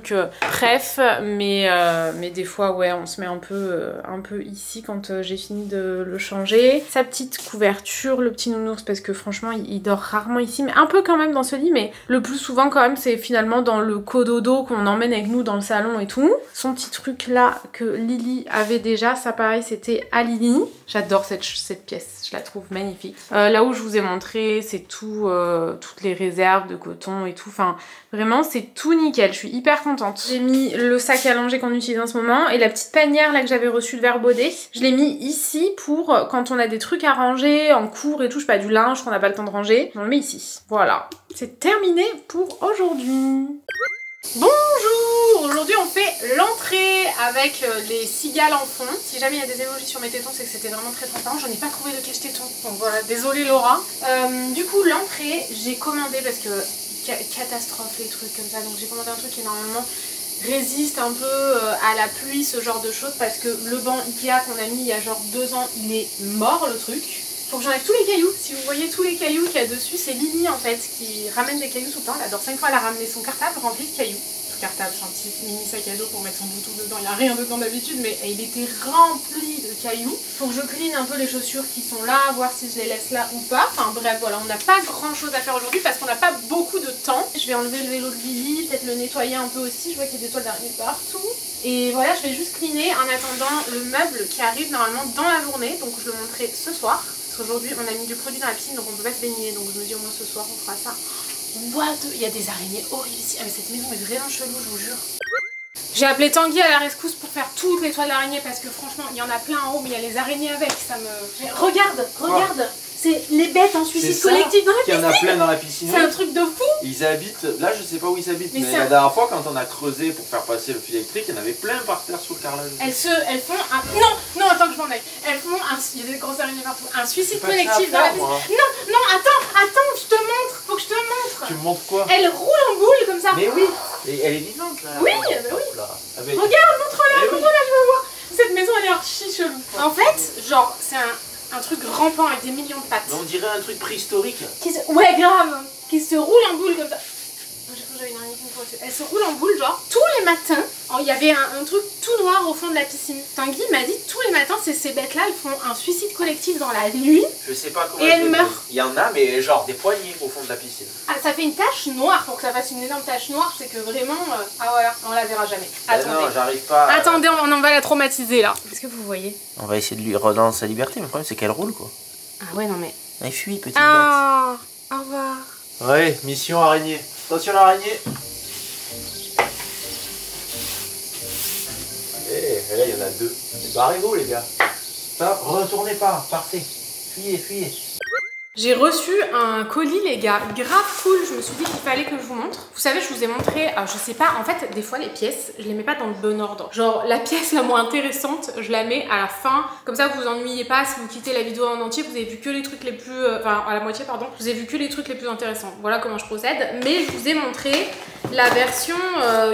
Bref, mais des fois ouais on se met un peu ici quand j'ai fini de le changer. Sa petite couverture, le petit nounours parce que franchement il dort rarement ici, mais un peu quand même dans ce lit, mais le plus souvent quand même c'est finalement dans le cododo qu'on emmène avec nous dans le salon et tout. Son petit truc là que Lily avait déjà, ça pareil c'était à Lily. J'adore cette pièce, je la trouve magnifique. Là où je vous ai montré c'est tout, toutes les réserves de coton et tout, enfin vraiment c'est tout nickel, je suis hyper contente. J'ai mis le sac à langer qu'on utilise en ce moment et la petite panière là que j'avais reçue de Verbaudet. Je l'ai mis ici pour quand on a des trucs à ranger en cours et tout, je sais pas, du linge qu'on n'a pas le temps de ranger. On le met ici. Voilà, c'est terminé pour aujourd'hui. Bonjour! Aujourd'hui on fait l'entrée avec les cigales en fond. Si jamais il y a des émojis sur mes tétons c'est que c'était vraiment très transparent. J'en ai pas trouvé de cache-tétons. Donc voilà, désolée Laura. Du coup l'entrée j'ai commandé parce que catastrophe les trucs comme ça, donc j'ai commandé un truc qui normalement résiste un peu à la pluie, ce genre de choses, parce que le banc Ikea qu'on a mis il y a genre 2 ans il est mort le truc. Faut que j'enlève tous les cailloux. Si vous voyez tous les cailloux qu'il y a dessus, c'est Lily en fait qui ramène des cailloux tout le temps. Elle adore 5 fois elle a ramené son cartable rempli de cailloux. Cartable, c'est un petit mini sac à dos pour mettre son bouton dedans, il n'y a rien dedans d'habitude mais il était rempli de cailloux. Faut que je clean un peu les chaussures qui sont là, voir si je les laisse là ou pas. Enfin bref voilà, on n'a pas grand chose à faire aujourd'hui parce qu'on n'a pas beaucoup de temps. Je vais enlever le vélo de Lily, peut-être le nettoyer un peu aussi, je vois qu'il y a des toiles d'araignée partout. Et voilà, je vais juste cleaner en attendant le meuble qui arrive normalement dans la journée, donc je le montrerai ce soir. Parce qu'aujourd'hui on a mis du produit dans la piscine donc on peut pas se baigner, donc je me dis au moins ce soir on fera ça. What? Il y a des araignées horribles ici. Ah mais cette maison est vraiment chelou, je vous jure. J'ai appelé Tanguy à la rescousse pour faire toutes les toiles d'araignée parce que franchement il y en a plein en haut mais il y a les araignées avec, ça me... Regarde, regarde. C'est les bêtes en suicide collectif dans la piscine. Il y en a plein dans la piscine. C'est un truc de fou. Ils habitent, là je sais pas où ils habitent, mais la dernière fois quand on a creusé pour faire passer le fil électrique, il y en avait plein par terre sous le carrelage. Elles font un... Non, attends que je m'en aille. Elles font un... Il y a des grosses araignées partout. Un suicide collectif dans la piscine. Non, attends, je te montre. Faut que je te montre. Tu me montres quoi? Elle roule en boule comme ça. Mais oui, et elle est vivante là. Oui, bah oui. Avec... Regarde, montre-la, je veux voir. Cette maison elle est archi chelou. En fait, genre, c'est un truc rampant avec des millions de pattes. On dirait un truc préhistorique. Ouais, grave. Qui se roule en boule comme ça. J'avais une araignée qui me Elle se roule en boule, genre tous les matins. Il y avait un truc tout noir au fond de la piscine. Tanguy m'a dit tous les matins, ces bêtes-là, elles font un suicide collectif dans la nuit. Je sais pas comment. Et elles meurent. Il y en a, mais genre des poignées au fond de la piscine. Ah, ça fait une tache noire. Pour que ça fasse une énorme tache noire, c'est que vraiment. Ah voilà, on la verra jamais. Attendez. Non, j'arrive pas. Attendez, on en va la traumatiser là. Qu'est-ce que vous voyez? On va essayer de lui relancer sa liberté, mais le problème c'est qu'elle roule quoi. Ah ouais, non mais. Elle fuit, petite bête. Au revoir. Ouais, mission araignée. Attention l'araignée. Et là il y en a deux. Barrez-vous les gars. Ça, retournez pas, partez. Fuyez. J'ai reçu un colis les gars, grave cool, je me suis dit qu'il fallait que je vous montre. Vous savez, je vous ai montré, je sais pas, en fait, des fois les pièces, je les mets pas dans le bon ordre. Genre, la pièce la moins intéressante, je la mets à la fin, comme ça vous vous ennuyez pas, si vous quittez la vidéo en entier, vous avez vu que les trucs les plus, enfin à la moitié pardon, vous avez vu que les trucs les plus intéressants. Voilà comment je procède, mais je vous ai montré la version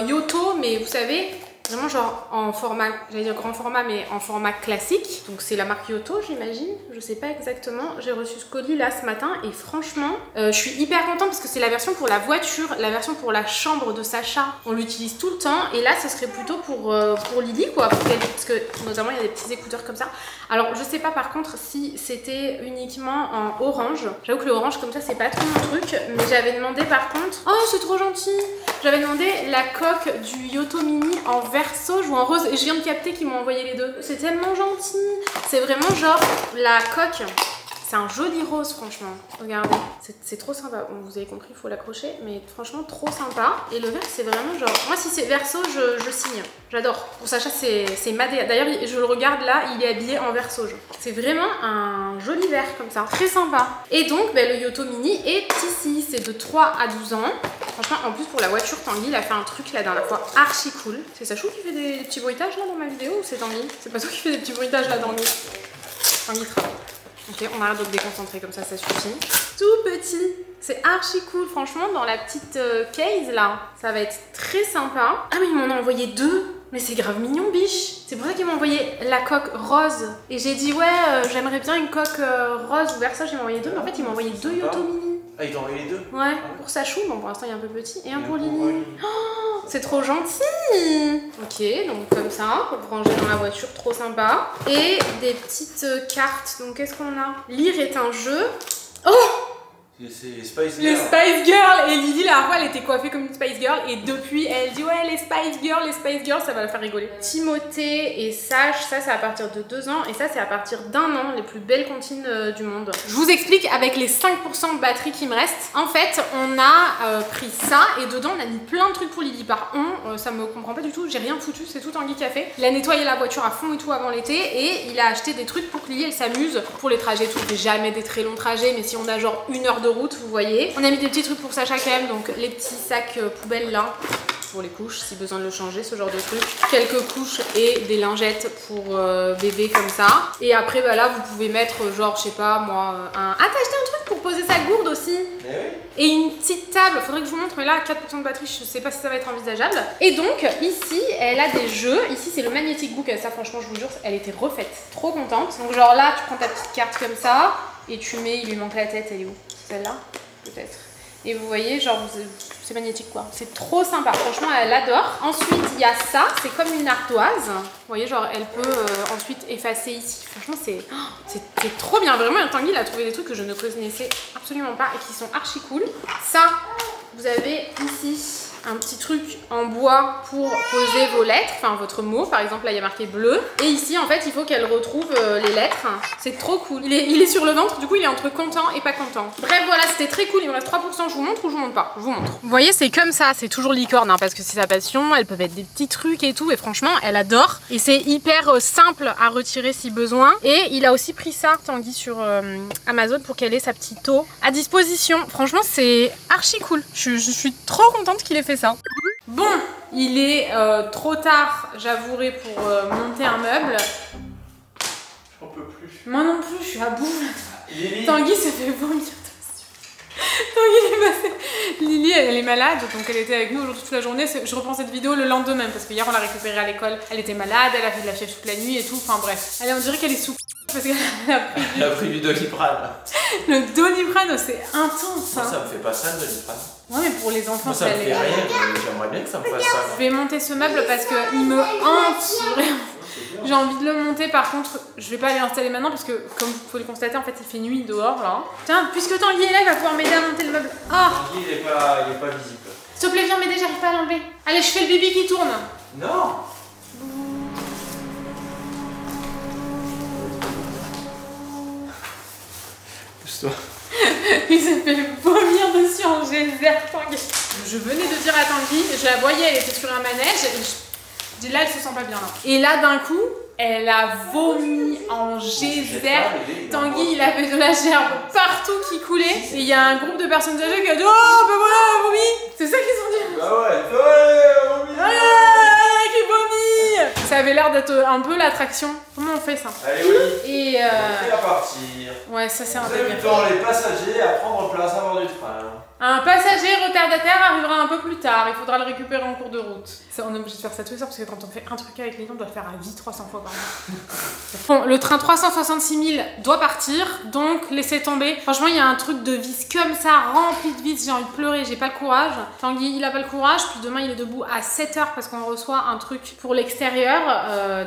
Yoto, mais vous savez, vraiment genre en format, j'allais dire grand format, mais en format classique. Donc c'est la marque Yoto, j'imagine. Je sais pas exactement. J'ai reçu ce colis là ce matin et franchement, je suis hyper contente parce que c'est la version pour la voiture, la version pour la chambre de Sacha. On l'utilise tout le temps et là ce serait plutôt pour Lily quoi, parce que notamment il y a des petits écouteurs comme ça. Alors je sais pas par contre si c'était uniquement en orange. J'avoue que le orange comme ça c'est pas trop mon truc, mais j'avais demandé par contre. Oh c'est trop gentil. J'avais demandé la coque du Yoto Mini en verso ou en rose et je viens de capter qu'ils m'ont envoyé les deux. C'est tellement gentil. C'est vraiment genre la coque. C'est un joli rose franchement. Regardez, c'est trop sympa. Bon, vous avez compris, il faut l'accrocher, mais franchement trop sympa. Et le vert c'est vraiment genre. Moi si c'est verso, je signe. J'adore. Pour Sacha c'est madé. D'ailleurs je le regarde là, il est habillé en verso. C'est vraiment un joli vert comme ça. Très sympa. Et donc le Yoto Mini est ici. C'est de 3 à 12 ans. Franchement, en plus pour la voiture, Tanguy il a fait un truc la dernière fois archi cool. C'est Sachou qui fait des petits bruitages là dans ma vidéo ou c'est Tanguy? C'est pas toi qui fais des petits bruitages là dans le Tanguy travaille. Ok, on arrête de te déconcentrer comme ça suffit. Tout petit, c'est archi cool. Franchement, dans la petite case là, ça va être très sympa. Ah mais ils m'en ont envoyé deux. Mais c'est grave mignon, biche. C'est pour ça qu'ils m'ont envoyé la coque rose. Et j'ai dit ouais, j'aimerais bien une coque rose ou verso. J'ai envoyé deux, mais en fait ils m'ont envoyé deux Yoto Mini. Ah, ils t'ont envoyé les deux? Ouais, pour Sachou, bon pour l'instant il est un peu petit, et un pour Lily. Oh, c'est trop gentil. Ok, donc comme ça, pour ranger dans la voiture, trop sympa. Et des petites cartes, donc qu'est-ce qu'on a? Lire est un jeu. Oh! C'est les Spice Girls. Les Spice Girls. Et Lily, la dernière fois, elle était coiffée comme une Spice Girl. Et depuis, elle dit ouais, les Spice Girls, ça va la faire rigoler. Timothée et Sage, ça c'est à partir de 2 ans. Et ça c'est à partir d'1 an, les plus belles comptines du monde. Je vous explique avec les 5% de batterie qui me restent. En fait, on a pris ça et dedans on a mis plein de trucs pour Lily. Par contre, ça me comprend pas du tout, j'ai rien foutu, c'est tout Tanguy qui a fait. Il a nettoyé la voiture à fond et tout avant l'été. Et il a acheté des trucs pour que Lily elle s'amuse pour les trajets. Tout, fait jamais des très longs trajets, mais si on a genre 1 heure de route, vous voyez. On a mis des petits trucs pour Sacha quand même, donc les petits sacs poubelles là pour les couches si besoin de le changer, ce genre de truc. Quelques couches et des lingettes pour bébé comme ça. Et après bah là vous pouvez mettre genre je sais pas moi un... Ah t'as acheté un truc pour poser sa gourde aussi. Et une petite table, faudrait que je vous montre mais là 4% de batterie, je sais pas si ça va être envisageable. Et donc ici elle a des jeux, ici c'est le Magnetic Book, ça franchement je vous jure elle était refaite, trop contente. Donc genre là tu prends ta petite carte comme ça et tu mets, il lui manque la tête, elle est où? Celle-là peut-être. Et vous voyez, genre, c'est magnétique quoi. C'est trop sympa. Franchement, elle adore. Ensuite, il y a ça. C'est comme une ardoise. Vous voyez, genre, elle peut ensuite effacer ici. Franchement, c'est trop bien. Vraiment, Tanguy, il a trouvé des trucs que je ne connaissais absolument pas et qui sont archi cool. Ça, vous avez ici un petit truc en bois pour poser vos lettres, enfin votre mot, par exemple là il y a marqué bleu, et ici en fait il faut qu'elle retrouve les lettres, c'est trop cool. Il est sur le ventre, du coup il est entre content et pas content. Bref voilà, c'était très cool, il me reste 3%, je vous montre ou je vous montre pas? Je vous montre. Vous voyez c'est comme ça, c'est toujours licorne hein, parce que c'est sa passion, elle peut mettre des petits trucs et tout, et franchement elle adore, et c'est hyper simple à retirer si besoin, et il a aussi pris ça, Tanguy, sur Amazon pour qu'elle ait sa petite eau à disposition. Franchement c'est archi cool, je suis trop contente qu'il ait fait ça. Bon, il est trop tard, j'avouerai, pour monter un meuble. J'en peux plus. Moi non plus, je suis à bout. Tanguy se fait vomir dessus. Tanguy est passé. Lily, elle est malade, donc elle était avec nous aujourd'hui toute la journée. Je reprends cette vidéo le lendemain parce que hier on l'a récupérée à l'école. Elle était malade, elle a fait de la fièvre toute la nuit et tout. Enfin bref, on dirait qu'elle est sous. Parce qu'elle a pris du Doliprane. Le Doliprane, c'est intense. Moi, ça me fait pas ça, le Doliprane. Ouais, mais pour les enfants, ça me fait rien. J'aimerais bien que ça me fasse ça. Je vais monter ce meuble parce qu'il me hante. J'ai envie de le monter, par contre, je vais pas aller l'installer maintenant parce que, comme vous pouvez le constater, en fait, il fait nuit dehors là. Tiens, puisque Tanguy est là, il va pouvoir m'aider à monter le meuble. Ah! Tanguy, il est pas visible. S'il te plaît, viens m'aider, j'arrive pas à l'enlever. Allez, je fais le bébé qui tourne. Non! Pousse-toi. Il se fait vomir dessus en geyser, Tanguy. Je venais de dire à Tanguy, je la voyais, elle était sur un manège. Je dis là, elle se sent pas bien là. Et là, d'un coup, elle a vomi en geyser. Tanguy, il avait de la gerbe partout qui coulait. Et il y a un groupe de personnes âgées qui a dit oh, ben voilà, elle vomi. C'est ça qu'ils ont dit. Bah ouais, vomi. Qui vomit. Ça avait l'air d'être un peu l'attraction. Comment on fait ça? Allez, oui. Et à partir. Ouais, ça c'est un peu bien. Les passagers à prendre place à bord du train. Un passager retardataire arrivera un peu plus tard, il faudra le récupérer en cours de route. On est obligé de faire ça tous les soirs parce que quand on fait un truc avec les gens, on doit le faire à vie 300 fois par jour. Bon, le train 366 000 doit partir, donc laissez tomber. Franchement, il y a un truc de vis comme ça, rempli de vis, j'ai envie de pleurer, j'ai pas le courage. Tanguy, il a pas le courage, puis demain il est debout à 7 h parce qu'on reçoit un truc pour l'extérieur.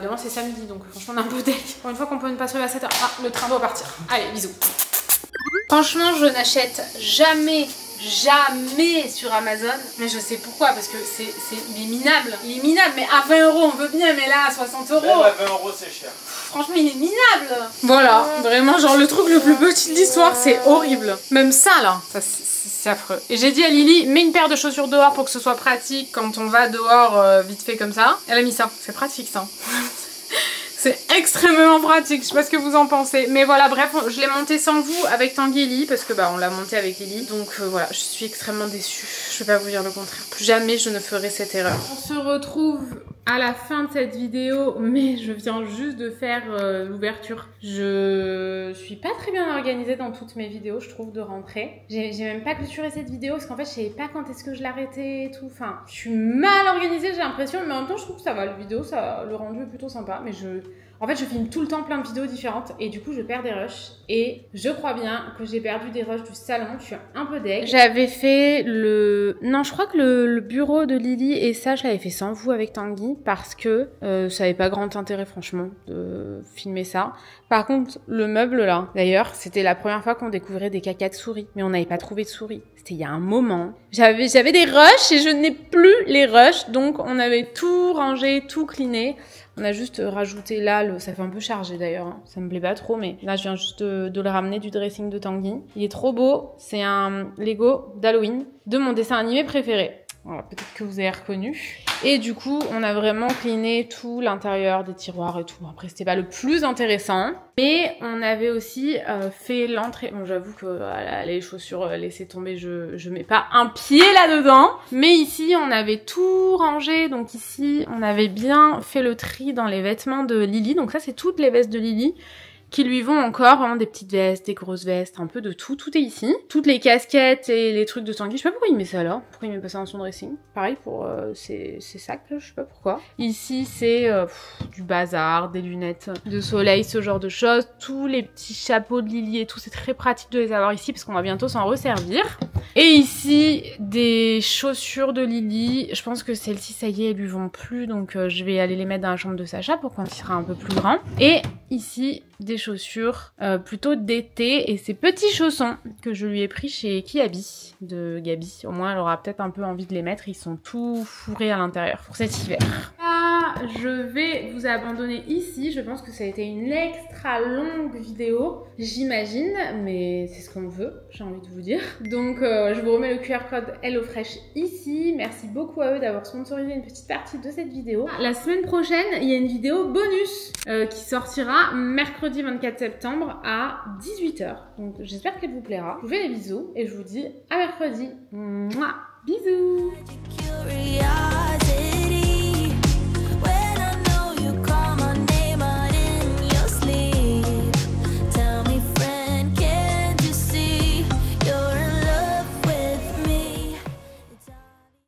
Demain c'est samedi, donc franchement on a un peu deck. Pour une fois qu'on peut ne pas se lever à 7 h. Ah, le train doit partir. Allez, bisous. Franchement, je n'achète jamais sur Amazon, mais je sais pourquoi, parce que il est minable. Il est minable, mais à 20 €, on veut bien, mais là à 60 €. Même à 20 € c'est cher. Franchement, il est minable. Voilà, vraiment, genre le truc le plus petit de l'histoire, c'est horrible. Même ça là, c'est affreux. Et j'ai dit à Lily, mets une paire de chaussures dehors pour que ce soit pratique quand on va dehors vite fait comme ça. Elle a mis ça, c'est pratique ça. C'est extrêmement pratique, je sais pas ce que vous en pensez. Mais voilà, bref, je l'ai monté sans vous avec Tanguy et Lily parce que bah on l'a monté avec Lily. Donc voilà, je suis extrêmement déçue. Je vais pas vous dire le contraire. Plus jamais je ne ferai cette erreur. On se retrouve à la fin de cette vidéo, mais je viens juste de faire l'ouverture. Je suis pas très bien organisée dans toutes mes vidéos, je trouve, de rentrée. J'ai même pas clôturé cette vidéo parce qu'en fait, je savais pas quand est-ce que je l'arrêtais et tout. Enfin, je suis mal organisée, j'ai l'impression, mais en même temps, je trouve que ça va. La vidéo, le rendu est plutôt sympa, mais en fait, je filme tout le temps plein de vidéos différentes et du coup, je perds des rushs. Et je crois bien que j'ai perdu des rushs du salon. Je suis un peu deg. J'avais fait non, je crois que le bureau de Lily et ça, je l'avais fait sans vous avec Tanguy parce que ça avait pas grand intérêt, franchement, de filmer ça. Par contre, le meuble là, d'ailleurs, c'était la première fois qu'on découvrait des cacas de souris. Mais on n'avait pas trouvé de souris. C'était il y a un moment. J'avais des rushs et je n'ai plus les rushs. Donc, on avait tout rangé, tout cleané. On a juste rajouté là, ça fait un peu chargé d'ailleurs, hein. Ça me plaît pas trop, mais là je viens juste de le ramener du dressing de Tanguy. Il est trop beau, c'est un Lego d'Halloween de mon dessin animé préféré. Voilà, peut-être que vous avez reconnu. Et du coup, on a vraiment cleané tout l'intérieur des tiroirs et tout. Après, c'était pas le plus intéressant. Mais on avait aussi fait l'entrée. Bon, j'avoue que les chaussures, laissez tomber, je mets pas un pied là-dedans. Mais ici, on avait tout rangé. Donc ici, on avait bien fait le tri dans les vêtements de Lily. Donc ça, c'est toutes les vestes de Lily qui lui vont encore, vraiment des petites vestes, des grosses vestes, un peu de tout. Tout est ici. Toutes les casquettes et les trucs de Tanguy. Je sais pas pourquoi il met ça là. Pourquoi il met pas ça dans son dressing. Pareil pour ses sacs, là, je sais pas pourquoi. Ici, c'est du bazar, des lunettes de soleil, ce genre de choses. Tous les petits chapeaux de Lily et tout, c'est très pratique de les avoir ici parce qu'on va bientôt s'en resservir. Et ici, des chaussures de Lily. Je pense que celles-ci, ça y est, elles lui vont plus. Donc, je vais aller les mettre dans la chambre de Sacha pour quand il sera un peu plus grand. Et ici, des chaussures plutôt d'été et ces petits chaussons que je lui ai pris chez Kiabi de Gabi. Au moins, elle aura peut-être un peu envie de les mettre. Ils sont tout fourrés à l'intérieur pour cet hiver. Je vais vous abandonner ici. Je pense que ça a été une extra longue vidéo, j'imagine, mais c'est ce qu'on veut, j'ai envie de vous dire. Donc, je vous remets le QR code HelloFresh ici. Merci beaucoup à eux d'avoir sponsorisé une petite partie de cette vidéo. La semaine prochaine, il y a une vidéo bonus qui sortira mercredi 24 septembre à 18 h. Donc, j'espère qu'elle vous plaira. Je vous fais des bisous et je vous dis à mercredi. Mouah.